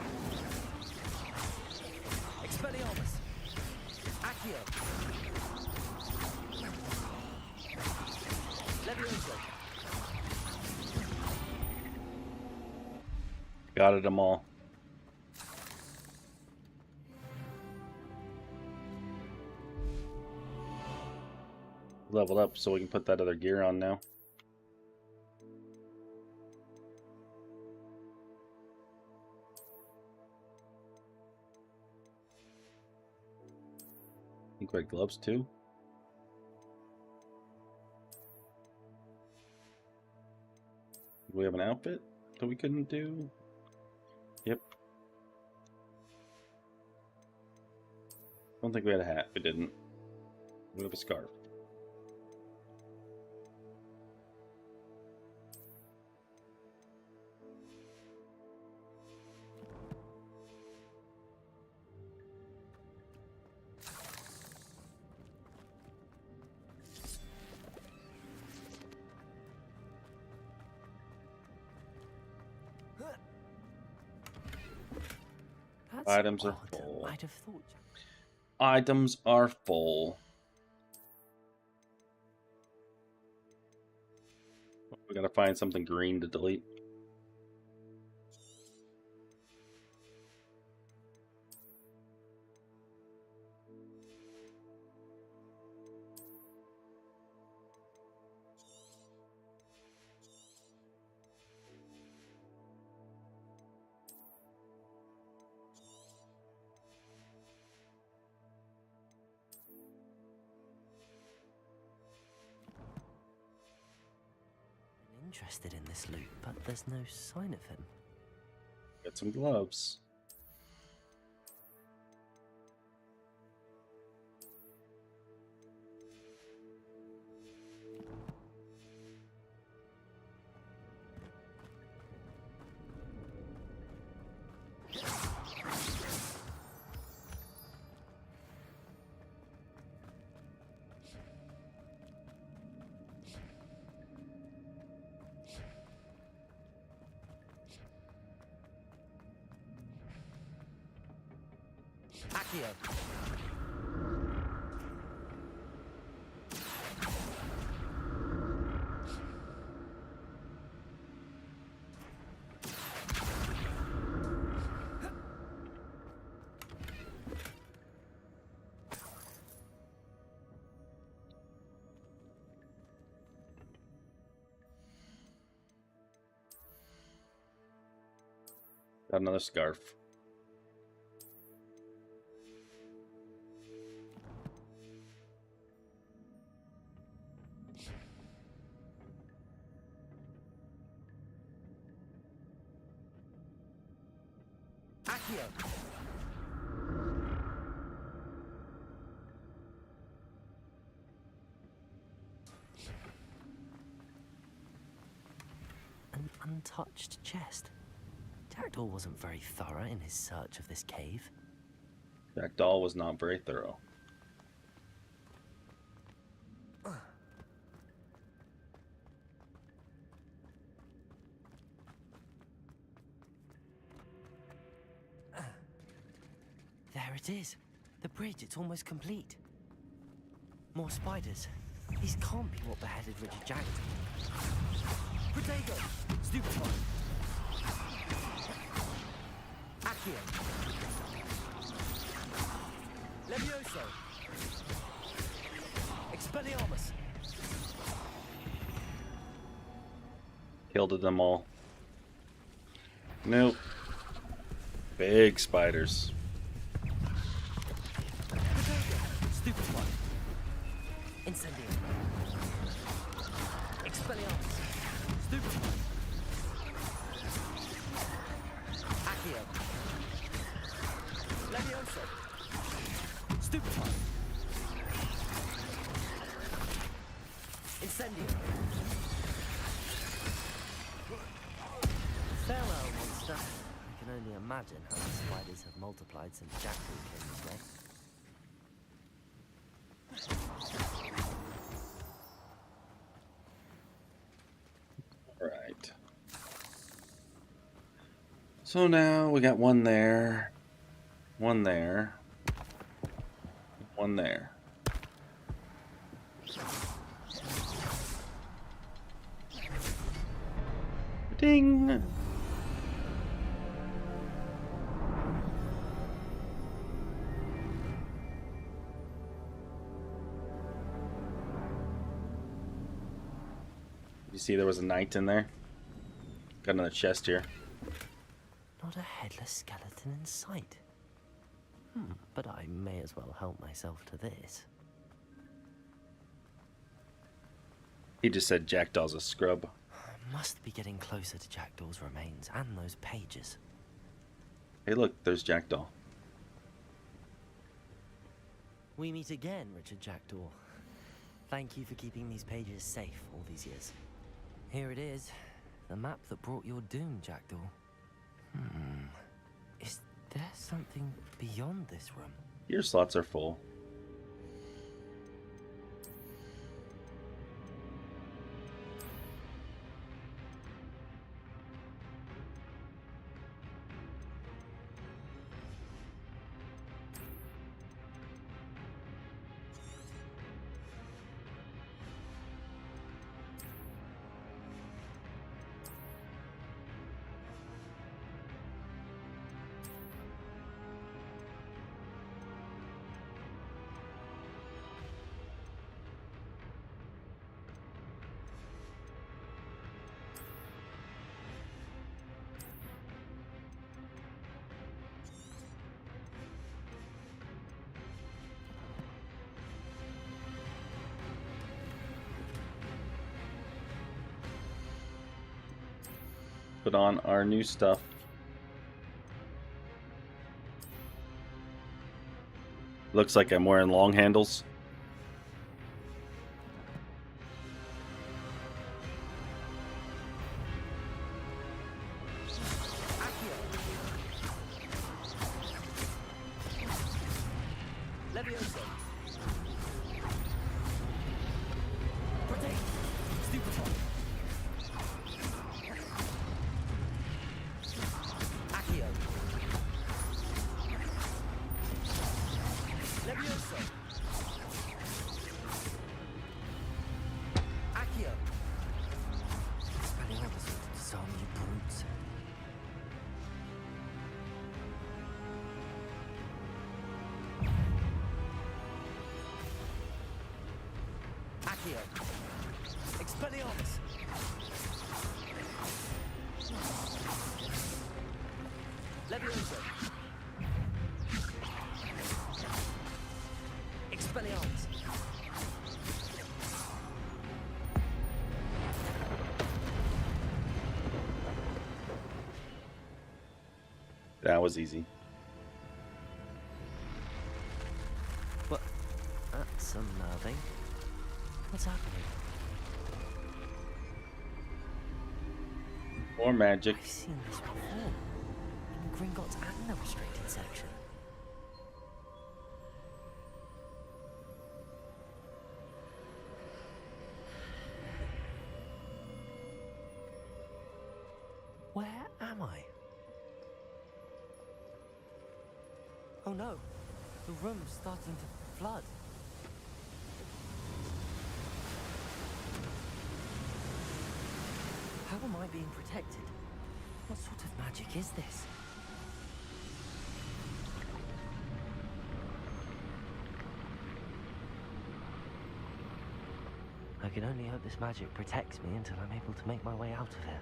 Expelliarmus! Accio! Levioso! Got it them all. Leveled up so we can put that other gear on now. I think we had gloves too. Do we have an outfit that we couldn't do? Yep. Don't think we had a hat. We didn't. We have a scarf. That's Items are odd. full. I'd have thought. Items are full. We gotta find something green to delete. Interested in this loot, but there's no sign of him. Get some gloves. Accio! Got another scarf. Accio! An untouched chest. Jackdaw wasn't very thorough in his search of this cave. Jackdaw was not very thorough. There it is. The bridge, it's almost complete. More spiders. These can't be what beheaded Richard Jackdaw. Protego! Stupefy! Accio! Levioso! Expelliarmus! Killed them all. Nope. Big spiders. Stupefy! Incendio! Expelliarmus! Stupefy! Accio! Levioso! Stupefy! Incendio! Farewell, monster. I can only imagine how the spiders have multiplied since Jackdaw came this way. Right. So now we got one there, one there, one there. Ding! You see there was a knight in there? Got another chest here. Not a headless skeleton in sight. But I may as well help myself to this. He just said Jackdaw's a scrub. Must be getting closer to Jackdaw's remains and those pages. Hey look, there's Jackdaw. We meet again, Richard Jackdaw. Thank you for keeping these pages safe all these years. Here it is. The map that brought your doom, Jackdaw. Is there something beyond this room? Your slots are full. Put on our new stuff. Looks like I'm wearing long handles. Levioso! Protect! Stupefy! Accio! Levioso! Accio! Spelling opposite to some, you brutes. Accio! Expelliarmus! Levioso! Expelliarmus! That was easy. What? That's unnerving. What's happening? More magic. I've seen this before. In Gringotts and the restricted section. Where am I? Oh no, the room's starting to flood. How am I being protected? What sort of magic is this? I can only hope this magic protects me until I'm able to make my way out of here.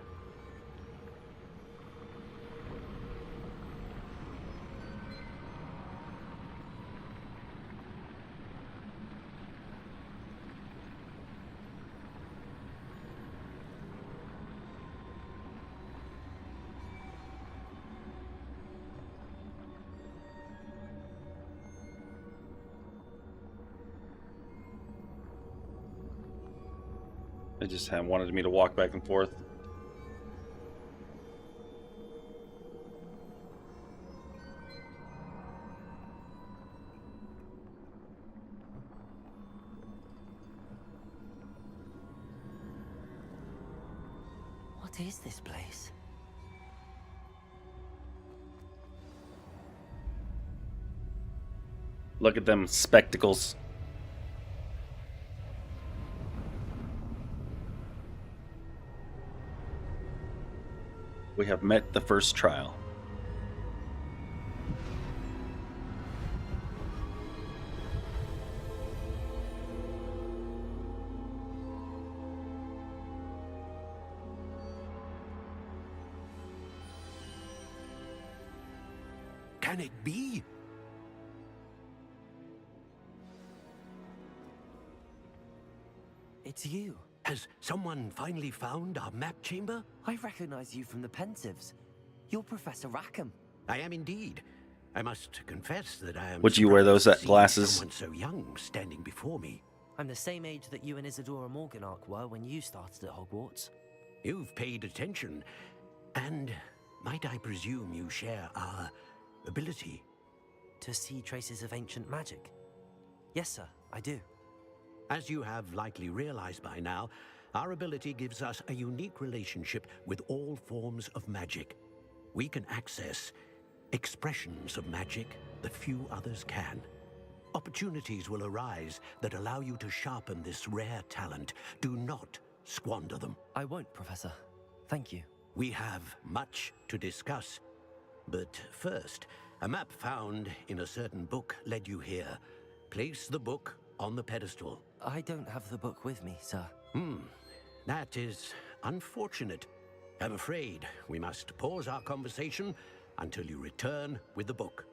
They just wanted me to walk back and forth. What is this place? Look at them spectacles. We have met the first trial. Can it be? It's you. Has someone finally found our map chamber? I recognize you from the Pensives. You're Professor Rackham. I am indeed. I must confess that I am. Would you wear those surprised to see glasses? Someone so young standing before me. I'm the same age that you and Isadora Morganach were when you started at Hogwarts. You've paid attention, and might I presume you share our ability? To see traces of ancient magic? Yes, sir, I do. As you have likely realized by now, our ability gives us a unique relationship with all forms of magic. We can access expressions of magic that few others can. Opportunities will arise that allow you to sharpen this rare talent. Do not squander them. I won't, Professor. Thank you. We have much to discuss. But first, a map found in a certain book led you here. Place the book on the pedestal. I don't have the book with me, sir. That is unfortunate. I'm afraid we must pause our conversation until you return with the book.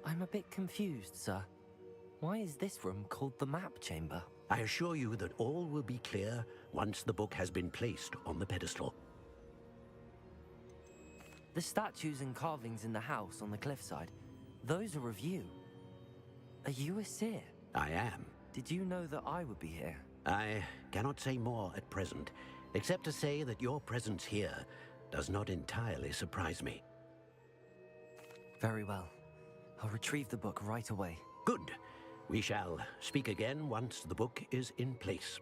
I'm a bit confused, sir. Why is this room called the map chamber? I assure you that all will be clear once the book has been placed on the pedestal. The statues and carvings in the house on the cliffside, those are of you. Are you a seer? I am. Did you know that I would be here? I cannot say more at present, except to say that your presence here does not entirely surprise me. Very well. I'll retrieve the book right away. Good. We shall speak again once the book is in place.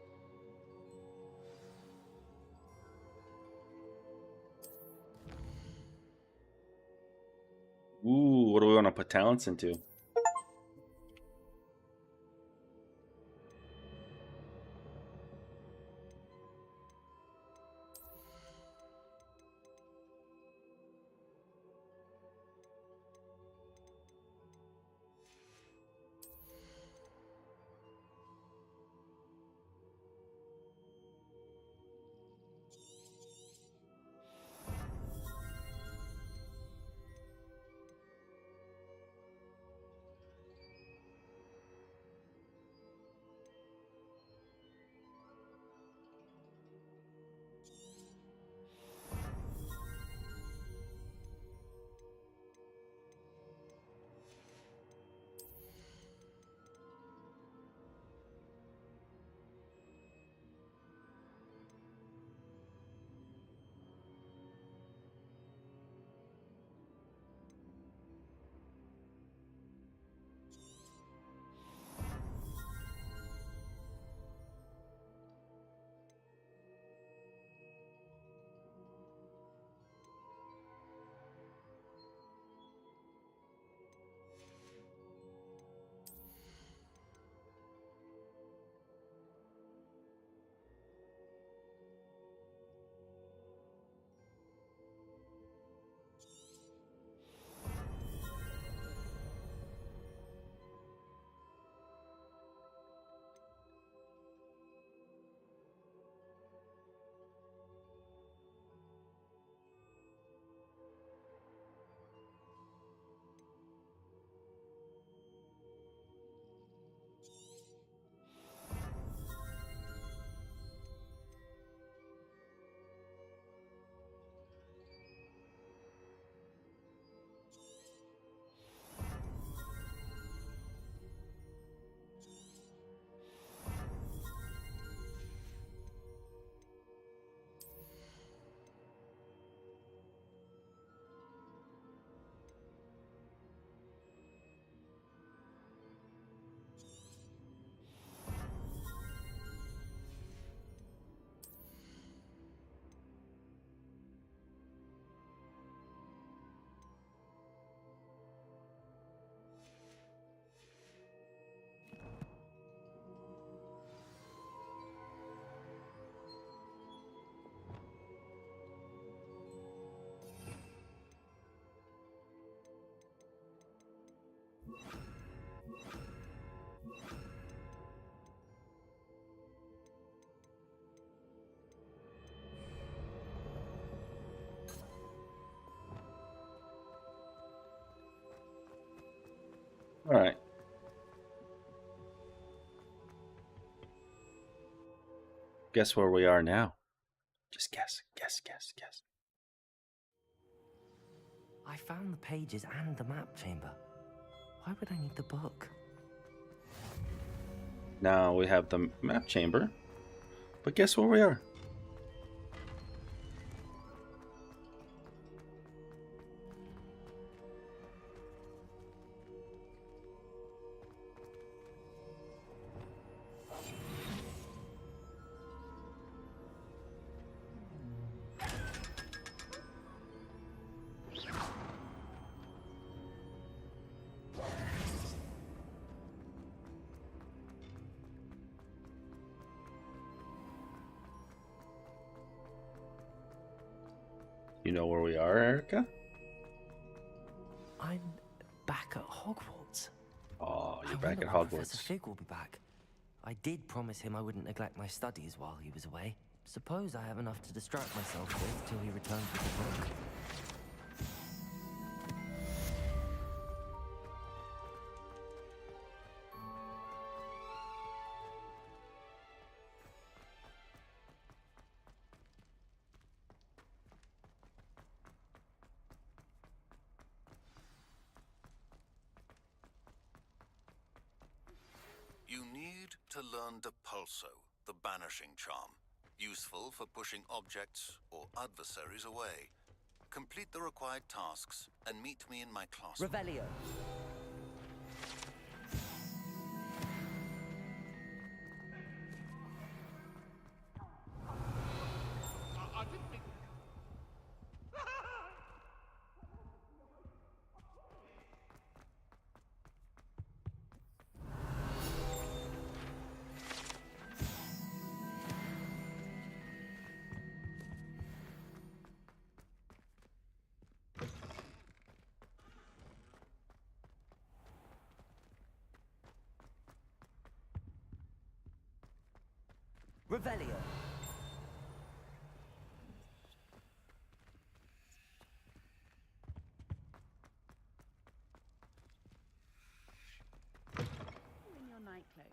Ooh, what do we want to put talents into? Guess where we are now? Just guess. I found the pages and the map chamber. Why would I need the book? Now we have the map chamber. But guess where we are? You know where we are, Erica? I'm back at Hogwarts. Oh, you're I back wonder at when Hogwarts. Professor Fig will be back. I did promise him I wouldn't neglect my studies while he was away. Suppose I have enough to distract myself with till he returns with the book. You need to learn Depulso, the banishing charm. Useful for pushing objects or adversaries away. Complete the required tasks and meet me in my class. Revelio. I didn't mean... Revelio. In your night clothes.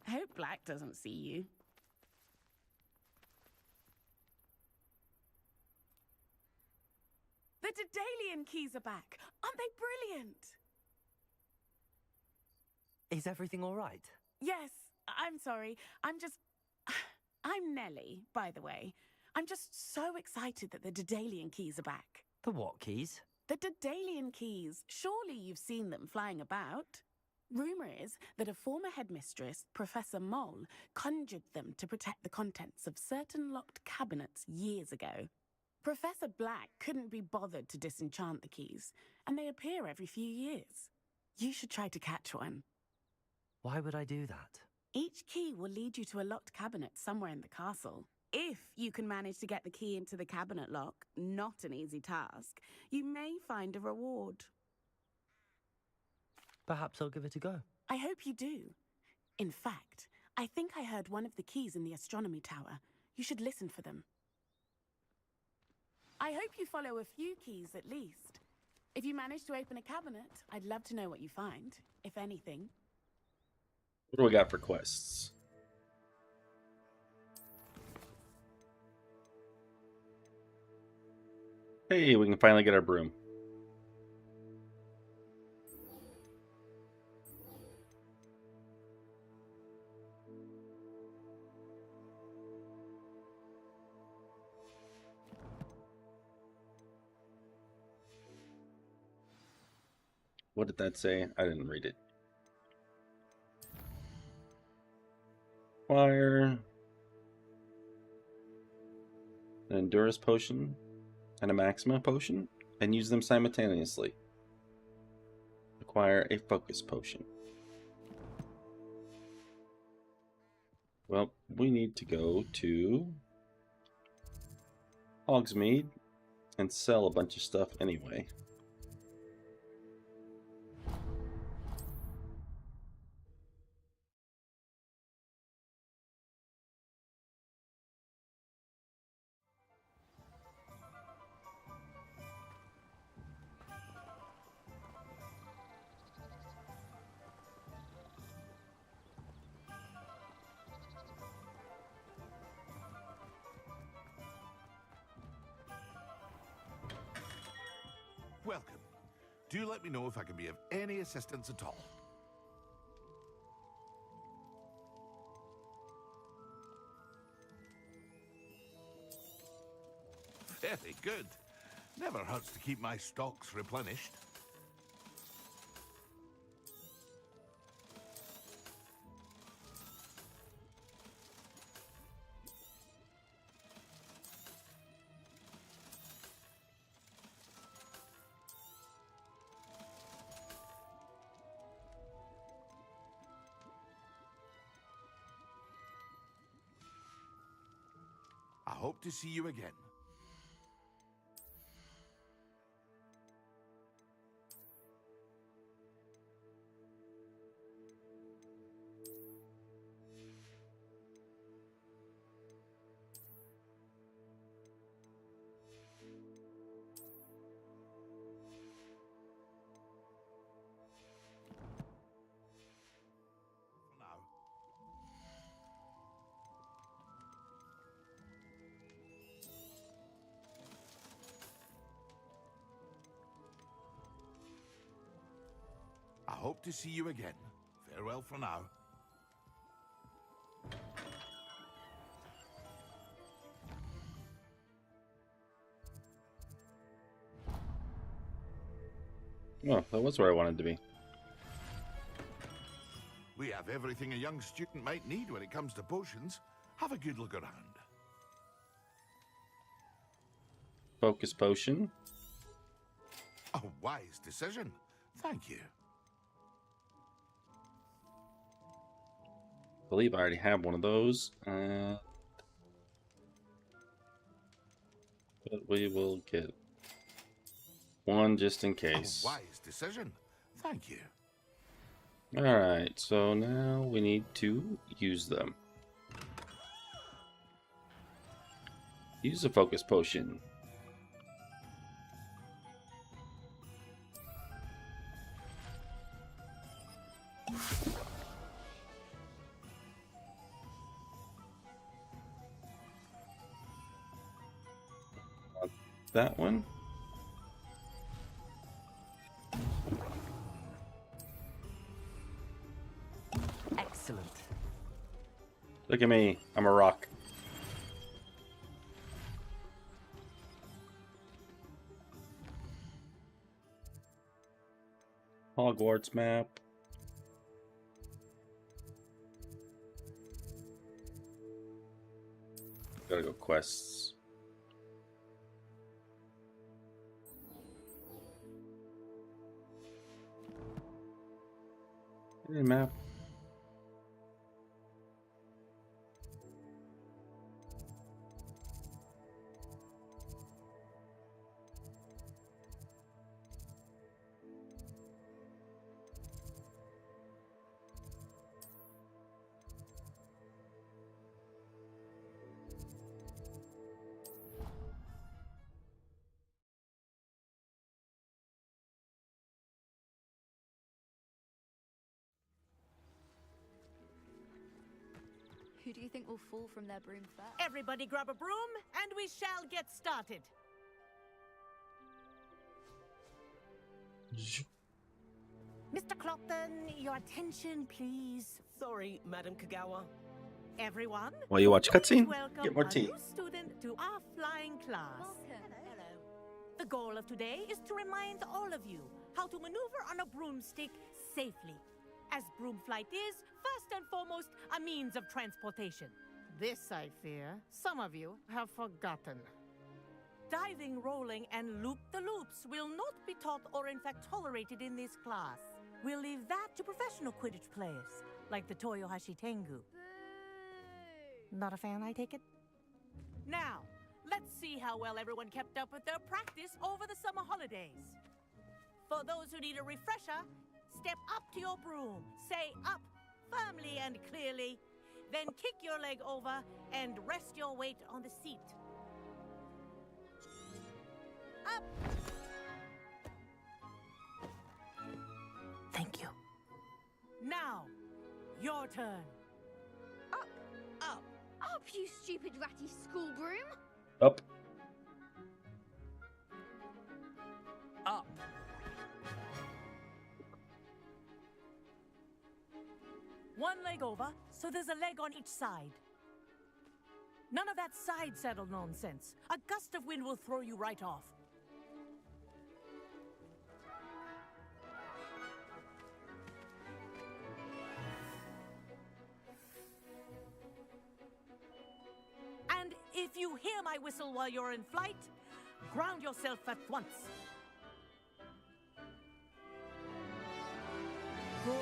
I hope Black doesn't see you. The Daedalian keys are back. Aren't they brilliant? Is everything all right? Yes, I'm sorry. I'm Nellie, by the way. I'm just so excited that the Daedalian keys are back. The what keys? The Daedalian keys. Surely you've seen them flying about. Rumour is that a former headmistress, Professor Moll, conjured them to protect the contents of certain locked cabinets years ago. Professor Black couldn't be bothered to disenchant the keys, and they appear every few years. You should try to catch one. Why would I do that? Each key will lead you to a locked cabinet somewhere in the castle. If you can manage to get the key into the cabinet lock, not an easy task, you may find a reward. Perhaps I'll give it a go. I hope you do. In fact, I think I heard one of the keys in the astronomy tower. You should listen for them. I hope you follow a few keys at least. If you manage to open a cabinet, I'd love to know what you find, if anything. What do we got for quests? Hey, we can finally get our broom. What did that say? I didn't read it. Fire. An Endurance potion and a Maxima potion, and use them simultaneously. Acquire a Focus potion. Well, we need to go to Hogsmeade and sell a bunch of stuff anyway. Welcome. Do let me know if I can be of any assistance at all. Very good. Never hurts to keep my stocks replenished. I hope to see you again. I hope to see you again. Farewell for now. Oh, that was where I wanted to be. We have everything a young student might need when it comes to potions. Have a good look around. Focus potion. A wise decision. Thank you. I believe I already have one of those. But we will get one just in case. A wise decision. Thank you. Alright, so now we need to use them. Use a focus potion. That one. Excellent. Look at me. I'm a rock. Hogwarts map. Gotta go quests. Hey, map. Who do you think will fall from their broom first? Everybody grab a broom, and we shall get started. Mr. Clopton, your attention, please. Sorry, Madam Kagawa. Everyone, While you watch please cutscene, welcome get more a tea. new student to our flying class. Hello. The goal of today is to remind all of you how to maneuver on a broomstick safely, as broom flight is, first and foremost, a means of transportation. This, I fear, some of you have forgotten. Diving, rolling, and loop-the-loops will not be taught or in fact tolerated in this class. We'll leave that to professional Quidditch players, like the Toyohashi Tengu. Not a fan, I take it? Now, let's see how well everyone kept up with their practice over the summer holidays. For those who need a refresher, step up to your broom, say up firmly and clearly, then kick your leg over and rest your weight on the seat. Up! Thank you. Now, your turn. Up, up, up, you stupid ratty school broom! Up. Up. One leg over, so there's a leg on each side. None of that side saddle nonsense. A gust of wind will throw you right off. And if you hear my whistle while you're in flight, ground yourself at once. Good.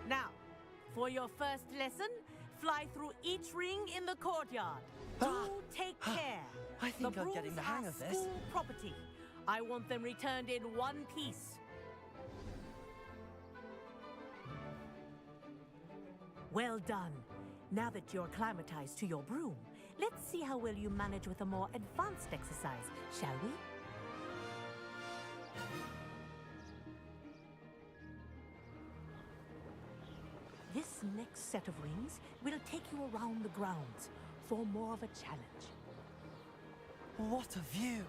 Now, for your first lesson, fly through each ring in the courtyard. Do take care. I think I'm getting the hang of this. School property. I want them returned in one piece. Well done. Now that you're acclimatized to your broom, let's see how well you manage with a more advanced exercise, shall we? This next set of rings will take you around the grounds for more of a challenge. What a view!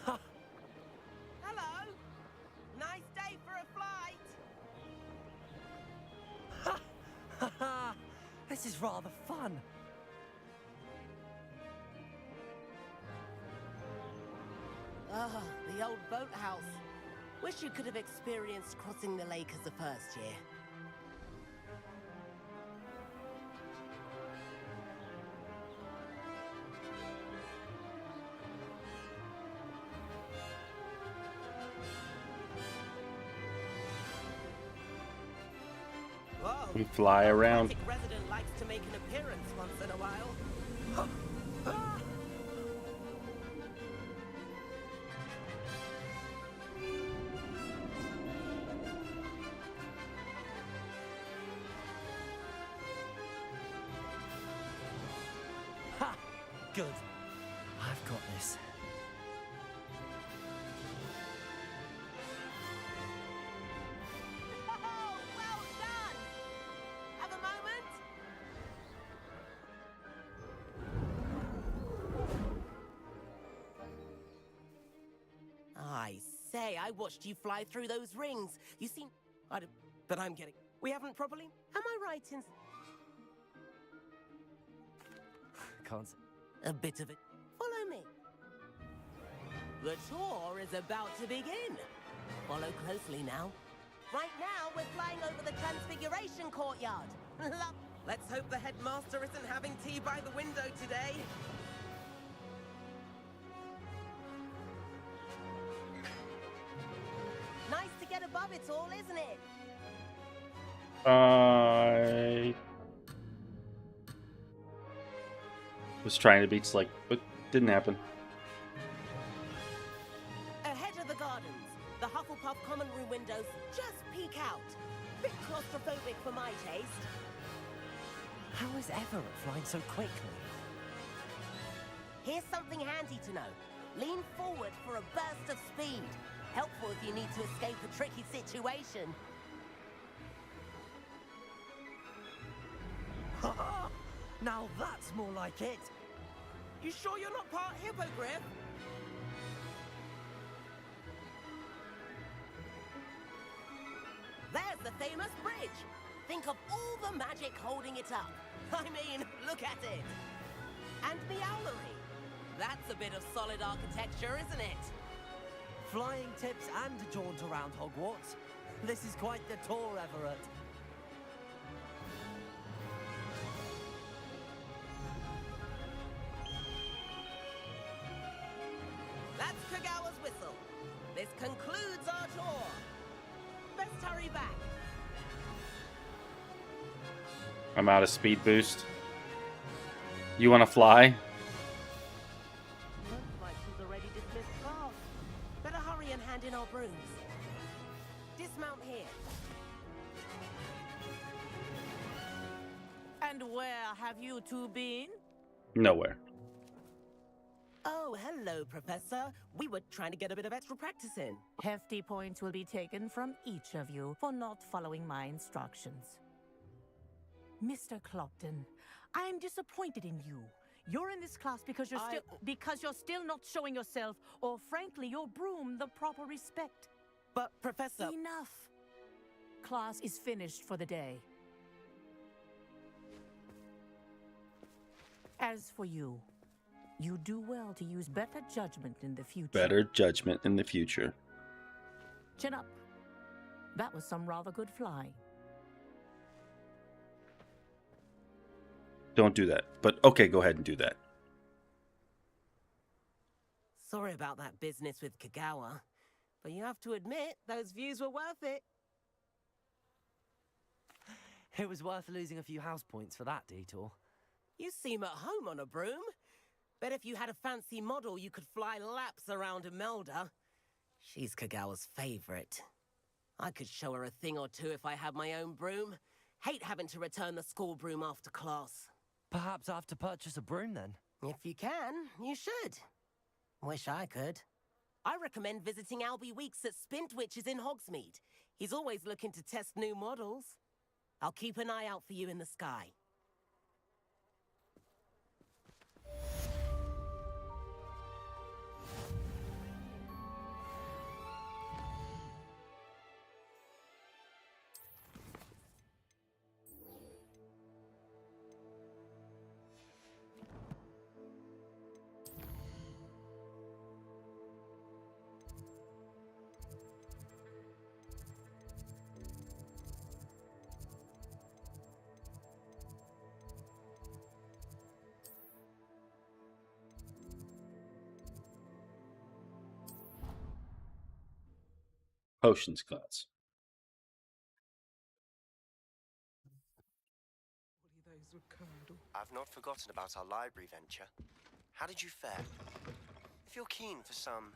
Hello! Nice day for a flight! This is rather fun. Ah, the old boathouse. Wish you could have experienced crossing the lake as a first year. We fly around. Resident likes to make an appearance once in a while. Ha! Good. I've got this. I say, I watched you fly through those rings. You seem... but I'm getting... We haven't properly... Am I right in... Can't... A bit of it. Follow me. The tour is about to begin. Follow closely now. Right now, we're flying over the Transfiguration Courtyard. Let's hope the headmaster isn't having tea by the window today. Nice to get above it all, isn't it? I was trying to beat Slick, but didn't happen. Ahead of the gardens, the Hufflepuff common room windows just peek out. Bit claustrophobic for my taste. How is Everett flying so quickly? Here's something handy to know. Lean forward for a burst of speed. Helpful if you need to escape a tricky situation. Now that's more like it. You sure you're not part hippogriff? There's the famous bridge. Think of all the magic holding it up. I mean, look at it. And the owlery. That's a bit of solid architecture, isn't it? Flying tips and a jaunt around Hogwarts. This is quite the tour, Everett. That's Kagawa's whistle. This concludes our tour. Best hurry back. I'm out of speed boost. You want to fly? Looks like she's already dismissed class. Better hurry and hand in our brooms. Dismount here. And where have you two been? Nowhere. Oh, hello, Professor. We were trying to get a bit of extra practice in. Hefty points will be taken from each of you for not following my instructions. Mr. Clopton, I'm disappointed in you. You're in this class because you're still not showing yourself, or frankly, your broom, the proper respect. But, Professor... Enough. Class is finished for the day. As for you, you do well to use better judgment in the future. Better judgment in the future. Chin up. That was some rather good flying. Don't do that. But okay, go ahead and do that. Sorry about that business with Kagawa, but you have to admit, those views were worth it. It was worth losing a few house points for that detour. You seem at home on a broom. Bet if you had a fancy model, you could fly laps around Imelda. She's Kagawa's favorite. I could show her a thing or two if I had my own broom. Hate having to return the school broom after class. Perhaps I have to purchase a broom then? If you can, you should. Wish I could. I recommend visiting Albie Weeks at Spintwitches in Hogsmeade. He's always looking to test new models. I'll keep an eye out for you in the sky. Potions class. I've not forgotten about our library venture. How did you fare? If you're keen for some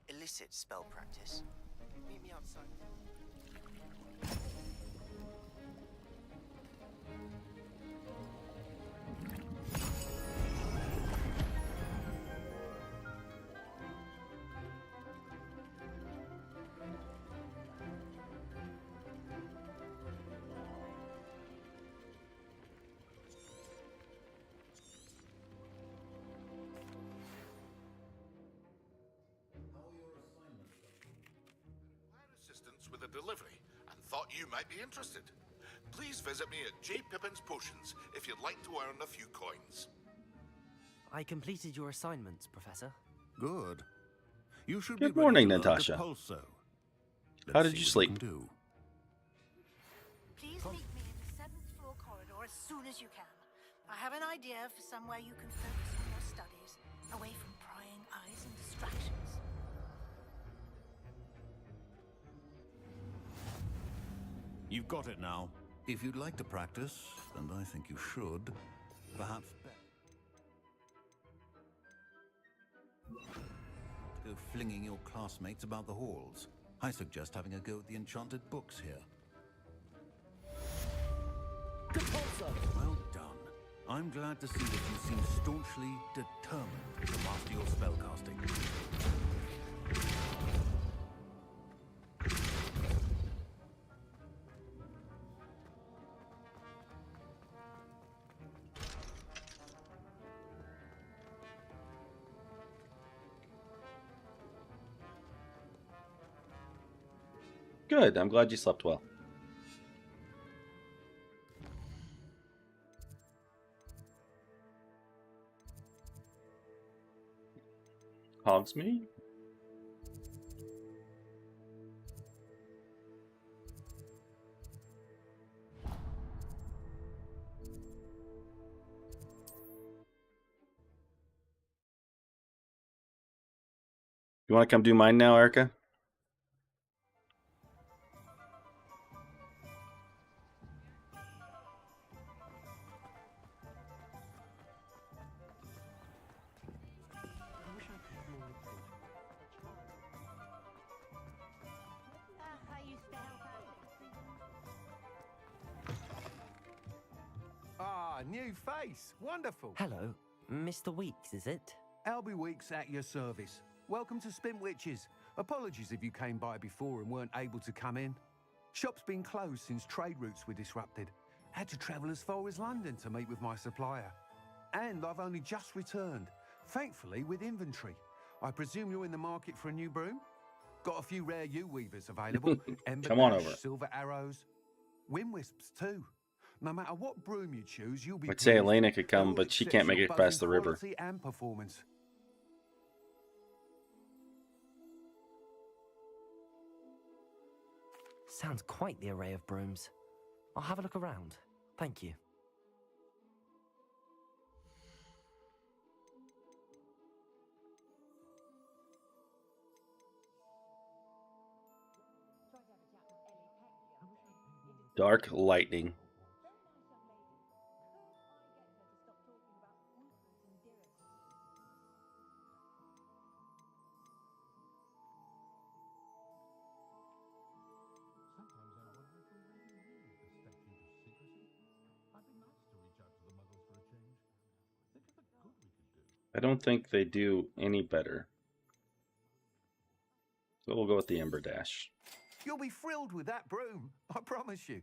illicit spell practice, meet me outside. With a delivery and thought you might be interested. Please visit me at J. Pippin's Potions if you'd like to earn a few coins. I completed your assignments, Professor. Good. You should Good be morning, ready to learn Natasha. the pulso. How Let's did you see what sleep? can do. Please meet me in the 7th floor corridor as soon as you can. I have an idea for somewhere you can focus on your studies, away from prying eyes and distractions. You've got it now. If you'd like to practice, and I think you should, perhaps go flinging your classmates about the halls. I suggest having a go at the enchanted books here. Well done. I'm glad to see that you seem staunchly determined to master your spellcasting. Good. I'm glad you slept well. Hogsmeade? You want to come do mine now, Erica? Ah, new face. Wonderful. Hello, Mr. Weeks, is it? Albie Weeks at your service. Welcome to Spintwitches. Apologies if you came by before and weren't able to come in. Shop's been closed since trade routes were disrupted. Had to travel as far as London to meet with my supplier. And I've only just returned, thankfully with inventory. I presume you're in the market for a new broom? Got a few rare yew weavers available. Ember Come on Dash, over. silver arrows. Wind wisps too. No matter what broom you choose, you'll be I'd say pleased. Elena could come, They're all but she can't make it exceptional, both past the in river. quality and performance. Sounds quite the array of brooms. I'll have a look around. Thank you. Dark lightning. I don't think they do any better. So we'll go with the Ember Dash. You'll be thrilled with that broom, I promise you.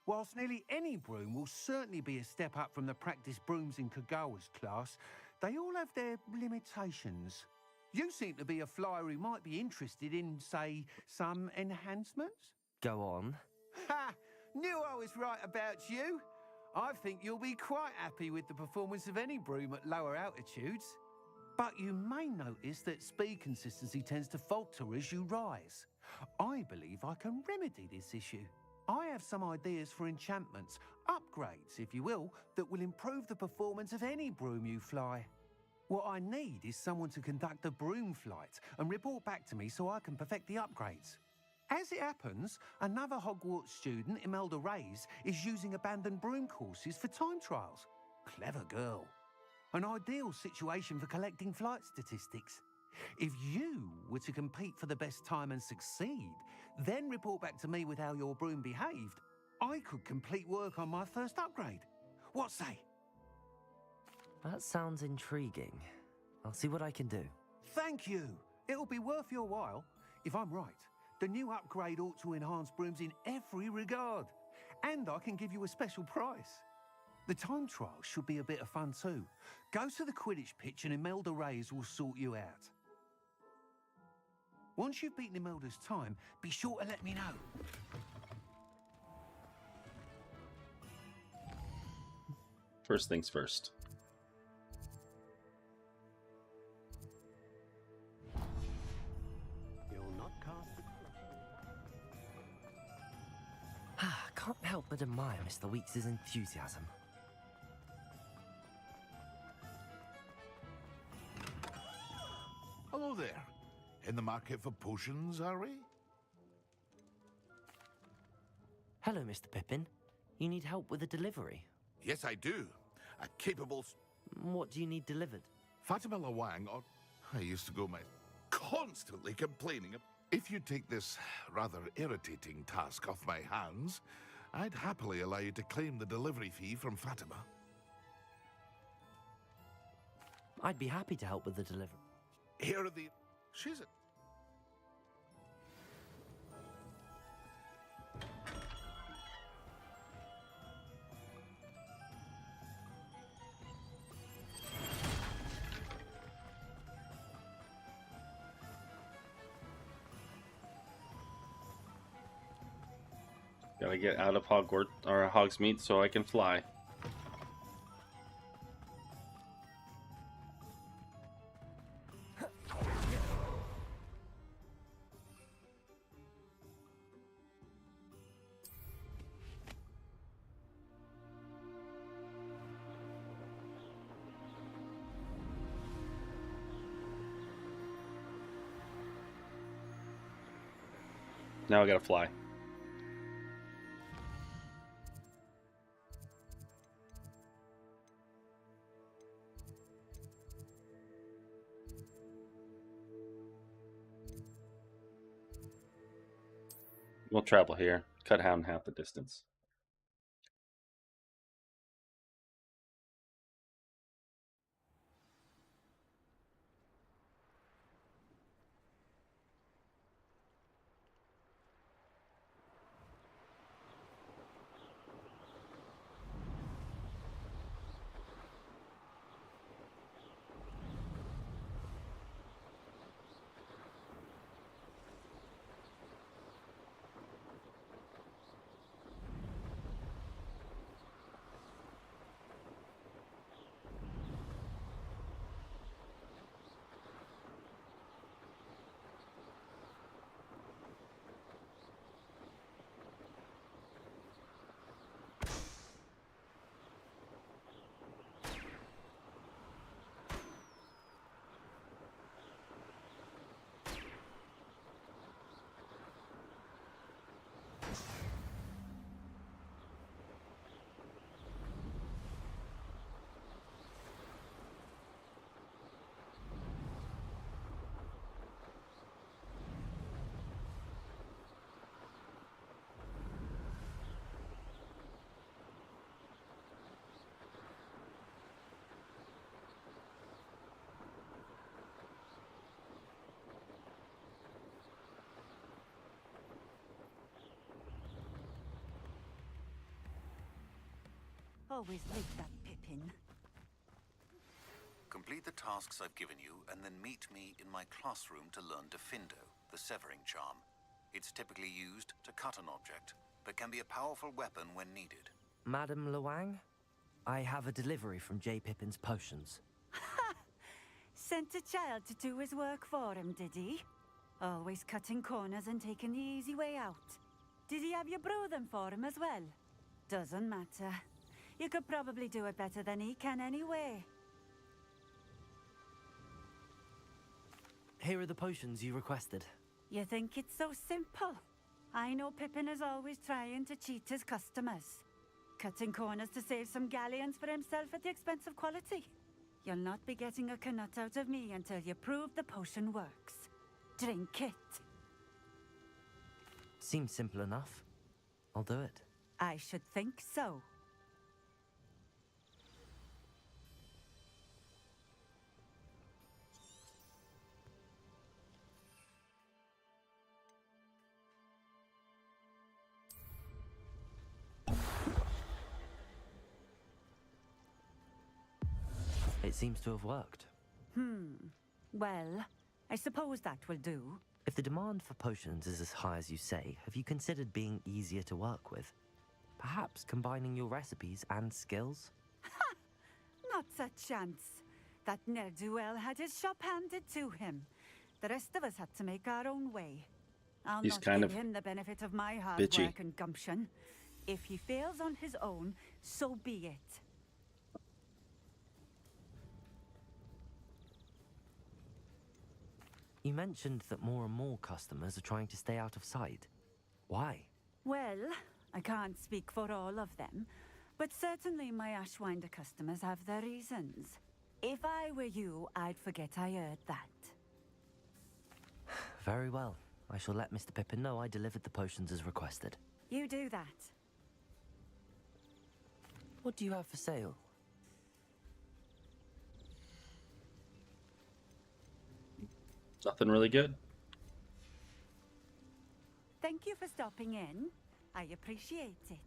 Whilst nearly any broom will certainly be a step up from the practice brooms in Kagawa's class, they all have their limitations. You seem to be a flyer who might be interested in, say, some enhancements? Go on. Ha! Knew I was right about you. I think you'll be quite happy with the performance of any broom at lower altitudes. But you may notice that speed consistency tends to falter as you rise. I believe I can remedy this issue. I have some ideas for enchantments, upgrades, if you will, that will improve the performance of any broom you fly. What I need is someone to conduct a broom flight and report back to me so I can perfect the upgrades. As it happens, another Hogwarts student, Imelda Reyes, is using abandoned broom courses for time trials. Clever girl. An ideal situation for collecting flight statistics. If you were to compete for the best time and succeed, then report back to me with how your broom behaved, I could complete work on my first upgrade. What say? That sounds intriguing. I'll see what I can do. Thank you. It'll be worth your while. If I'm right, the new upgrade ought to enhance brooms in every regard. And I can give you a special price. The time trial should be a bit of fun too. Go to the Quidditch pitch and Imelda Reyes will sort you out. Once you've beaten Imelda's time, be sure to let me know. First things first. Can't help but admire Mr. Weeks' enthusiasm. Hello there. In the market for potions, are we? Hello, Mr. Pippin. You need help with a delivery? Yes, I do. A capable... What do you need delivered? Fatima Lawang, or I used to go my... constantly complaining. If you take this rather irritating task off my hands, I'd happily allow you to claim the delivery fee from Fatima. I'd be happy to help with the delivery. Here are the... She's a... Gotta get out of Hogwarts or Hogsmeade so I can fly. Now I gotta fly. We'll travel here. Cut down half the distance. always liked that Pippin. Complete the tasks I've given you, and then meet me in my classroom to learn Defindo, the severing charm. It's typically used to cut an object, but can be a powerful weapon when needed. Madam Luang, I have a delivery from J. Pippin's potions. Sent a child to do his work for him, did he? Always cutting corners and taking the easy way out. Did he have you brew them for him as well? Doesn't matter. You could probably do it better than he can anyway. Here are the potions you requested. You think it's so simple? I know Pippin is always trying to cheat his customers. Cutting corners to save some galleons for himself at the expense of quality. You'll not be getting a canut out of me until you prove the potion works. Drink it. Seems simple enough. I'll do it. I should think so. It seems to have worked. Well, I suppose that will do. If the demand for potions is as high as you say, have you considered being easier to work with? Perhaps combining your recipes and skills? Not a chance. That ne'er-do-well had his shop handed to him. The rest of us had to make our own way. I'll He's not kind give of him the benefit of my hard bitchy. work and gumption. If he fails on his own, so be it. You mentioned that more and more customers are trying to stay out of sight. Why? Well, I can't speak for all of them, but certainly my Ashwinder customers have their reasons. If I were you, I'd forget I heard that. Very well. I shall let Mr. Pippin know I delivered the potions as requested. You do that. What do you have for sale? Nothing really good. Thank you for stopping in. I appreciate it.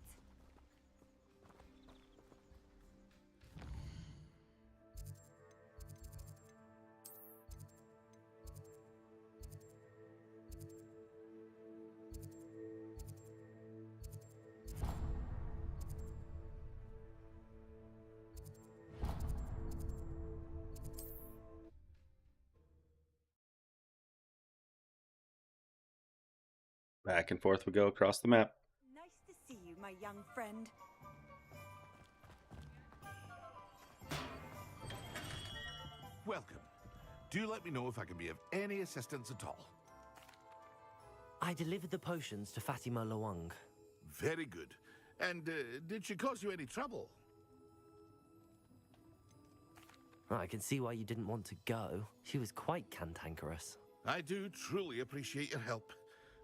Back and forth we go across the map. Nice to see you, my young friend. Welcome. Do let me know if I can be of any assistance at all. I delivered the potions to Fatima Luang. Very good. And did she cause you any trouble? I can see why you didn't want to go. She was quite cantankerous. I do truly appreciate your help.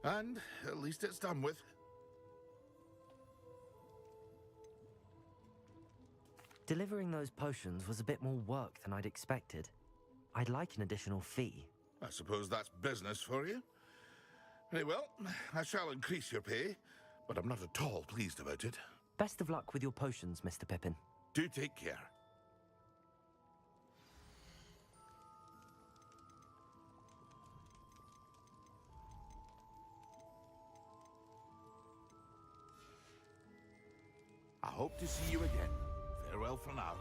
And at least it's done with. Delivering those potions was a bit more work than I'd expected. I'd like an additional fee. I suppose that's business for you. Very well, I shall increase your pay, but I'm not at all pleased about it. Best of luck with your potions, Mr. Pippin. Do take care. I hope to see you again. Farewell for now.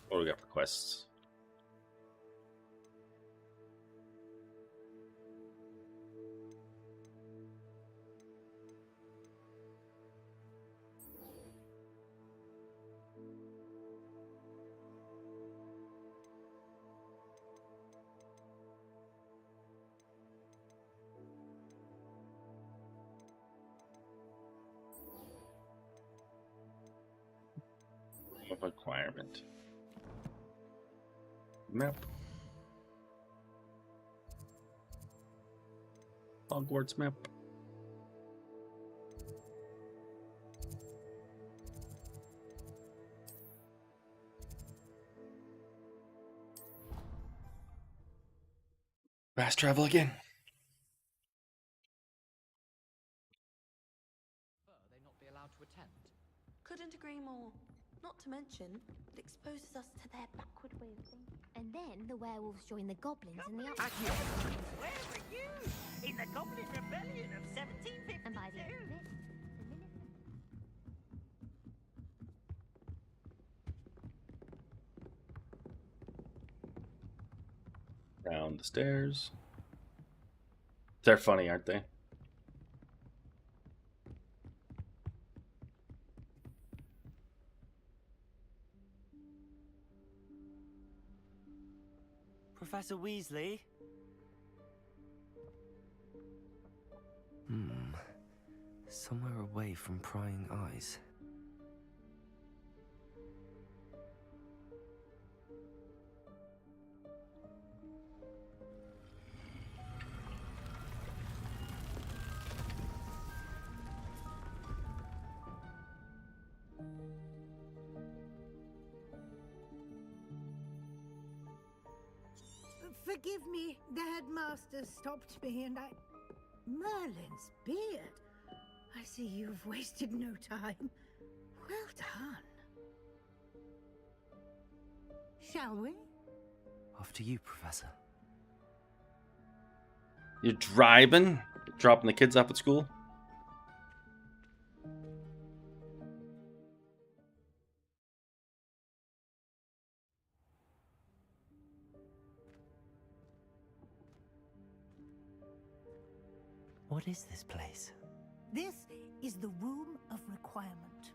What do we got for quests? Of acquirement. Map. Hogwarts map. Fast travel again. They not be allowed to attend. Couldn't agree more. Not to mention, it exposes us to their backward way of thinking. And then the werewolves join the goblins in the Where were you? In the Goblin Rebellion of 1752. And by the end of it, Down the stairs. They're funny, aren't they? Professor Weasley? Somewhere away from prying eyes. Forgive me, the headmaster stopped me and I... Merlin's beard. I see you've wasted no time. Well done. Shall we? After you, Professor. You're driving? Dropping the kids off at school? What is this place? This is the Room of Requirement.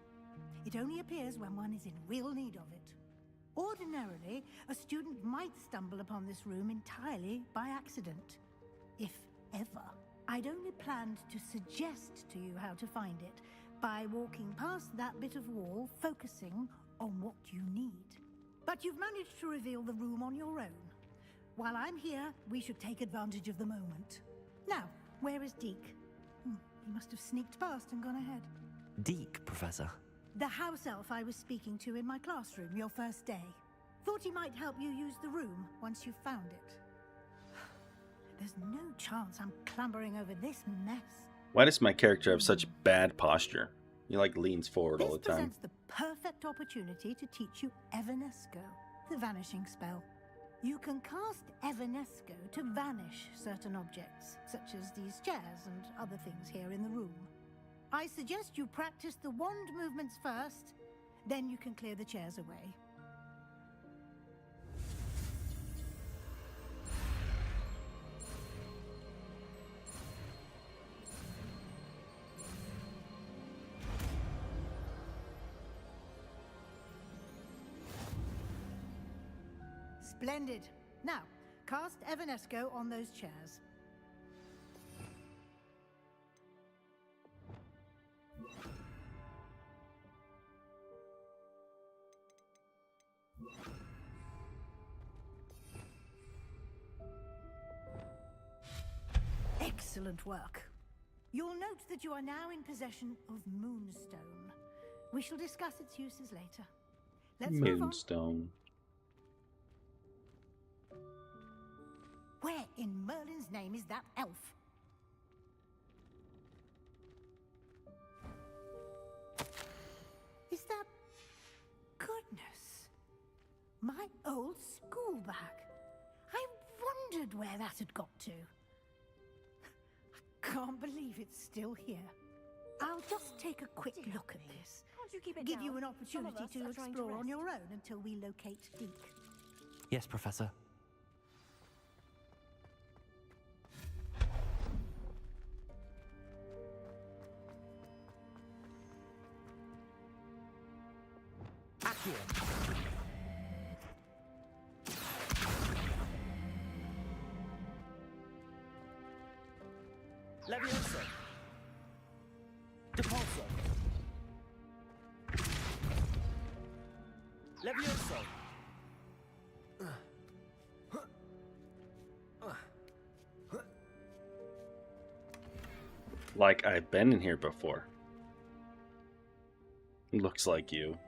It only appears when one is in real need of it. Ordinarily, a student might stumble upon this room entirely by accident. If ever. I'd only planned to suggest to you how to find it by walking past that bit of wall, focusing on what you need. But you've managed to reveal the room on your own. While I'm here, we should take advantage of the moment. Now, where is Deke? He must have sneaked past and gone ahead. Deke, Professor. The house elf I was speaking to in my classroom your first day. Thought he might help you use the room once you found it. There's no chance I'm clambering over this mess. Why does my character have such bad posture? He like leans forward all the This time. presents the perfect opportunity to teach you Evanesco, the vanishing spell. You can cast Evanesco to vanish certain objects, such as these chairs and other things here in the room. I suggest you practice the wand movements first, then you can clear the chairs away. Splendid. Now, cast Evanesco on those chairs. Excellent work. You'll note that you are now in possession of Moonstone. We shall discuss its uses later. Let's move on. Moonstone. Where in Merlin's name is that elf? Is that... Goodness. My old school bag. I wondered where that had got to. I can't believe it's still here. I'll just take a quick look at this. Can't you keep it Give down? you an Some of opportunity us to are trying to explore on rest. your own until we locate Deke. Yes, Professor. Levioso. Depulso. Levioso. Like I've been in here before. Looks like you.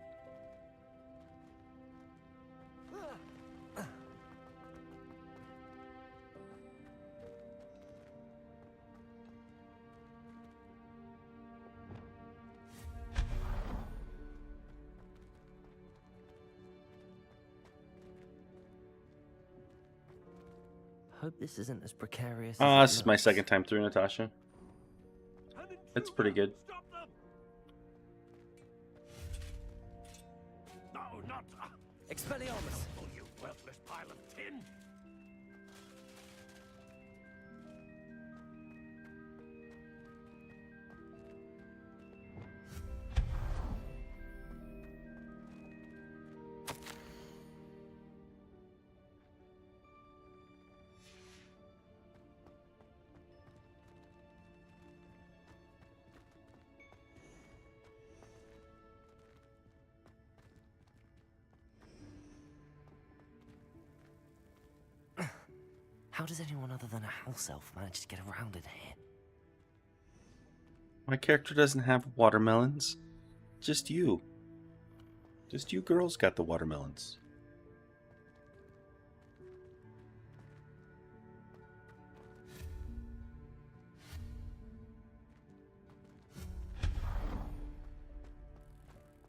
hope this isn't as precarious Ah, as this it is my looks. second time through, Natasha. It's pretty good. No, not. Expelliarmus! Oh, you worthless pile of tin! How does anyone other than a house elf manage to get around in here? My character doesn't have watermelons. Just you. Just you girls got the watermelons.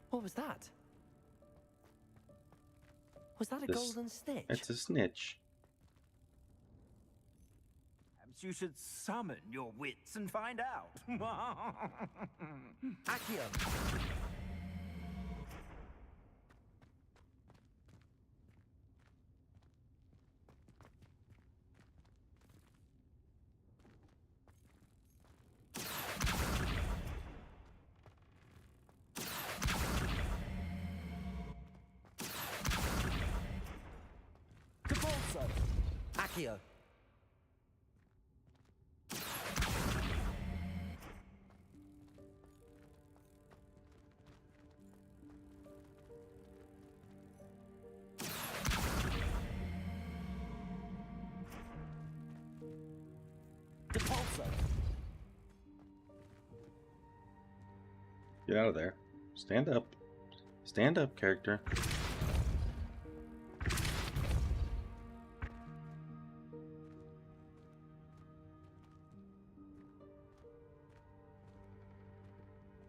What was that? Was that a This- golden stitch? It's a snitch. Perhaps you should summon your wits and find out. Accio! Capulso! Accio! Depulso! Get out of there. Stand up. Stand up, character.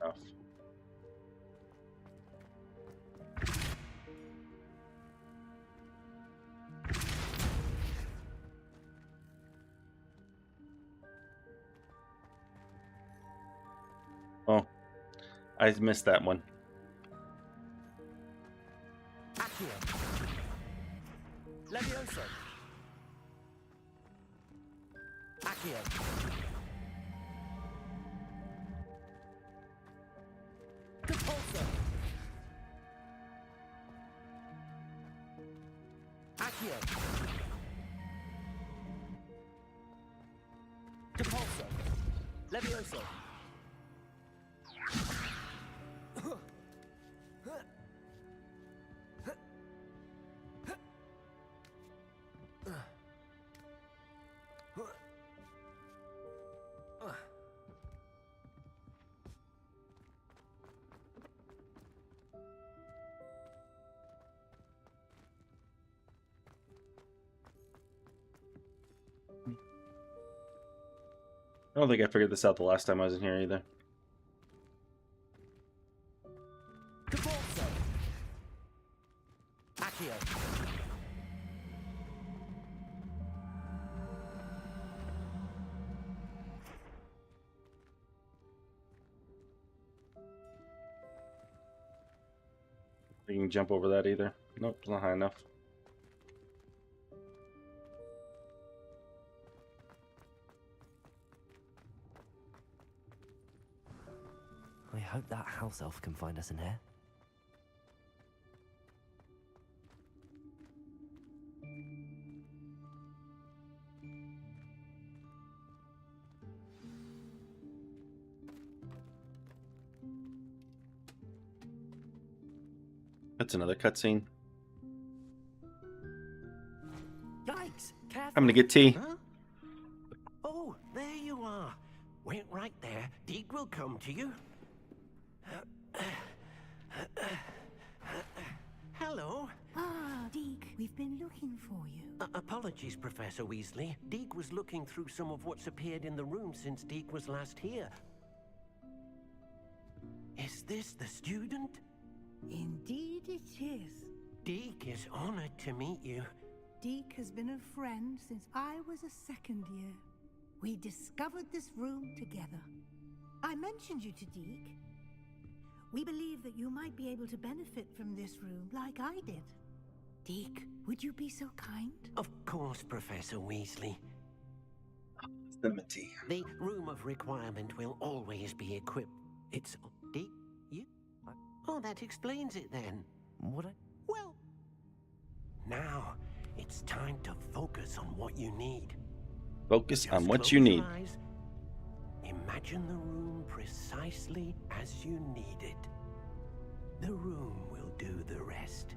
Enough. Oh, I missed that one. Accio! Levioso! Accio! Depulso! Accio! Depulso! Levioso! I don't think I figured this out the last time I was in here either. Depulso! Accio! You can jump over that either. Nope, it's not high enough. I hope that house elf can find us in here. That's another cutscene. Yikes! Careful. I'm gonna get tea. Huh? Oh, there you are. Wait right there. Deke will come to you. Hello. Ah, Deke, we've been looking for you. Apologies, Professor Weasley. Deke was looking through some of what's appeared in the room since Deke was last here. Is this the student? Indeed it is. Deke is honored to meet you. Deke has been a friend since I was a second year. We discovered this room together. I mentioned you to Deke. We believe that you might be able to benefit from this room like I did. Deke, would you be so kind? Of course, Professor Weasley. Dimity. The room of requirement will always be equipped. It's... Deke, you? Oh, that explains it then. What I... Well... Now, it's time to focus on what you need. Focus on Just what close you your need. eyes. Imagine the room precisely as you need it. The room will do the rest.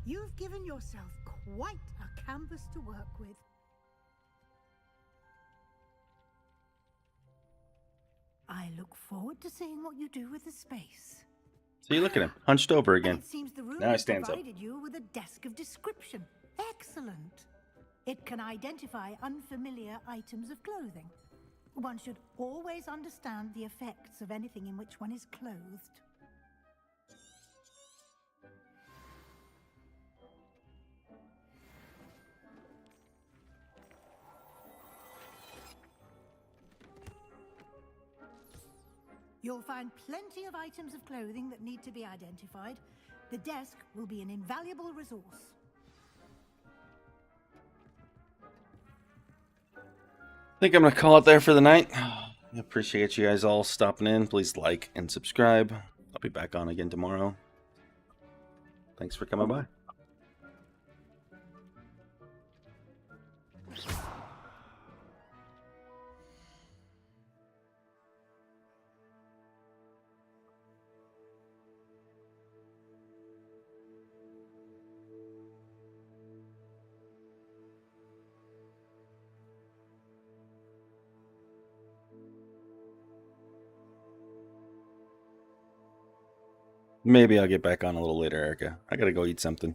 You've given yourself quite a canvas to work with. I look forward to seeing what you do with the space. See, look at him, hunched over And again. it seems the room Now he has stands up. provided you with a desk of description. Excellent. It can identify unfamiliar items of clothing. One should always understand the effects of anything in which one is clothed. You'll find plenty of items of clothing that need to be identified. The desk will be an invaluable resource. I think I'm going to call it there for the night. I appreciate you guys all stopping in. Please like and subscribe. I'll be back on again tomorrow. Thanks for coming by. Maybe I'll get back on a little later, Erica. I gotta go eat something.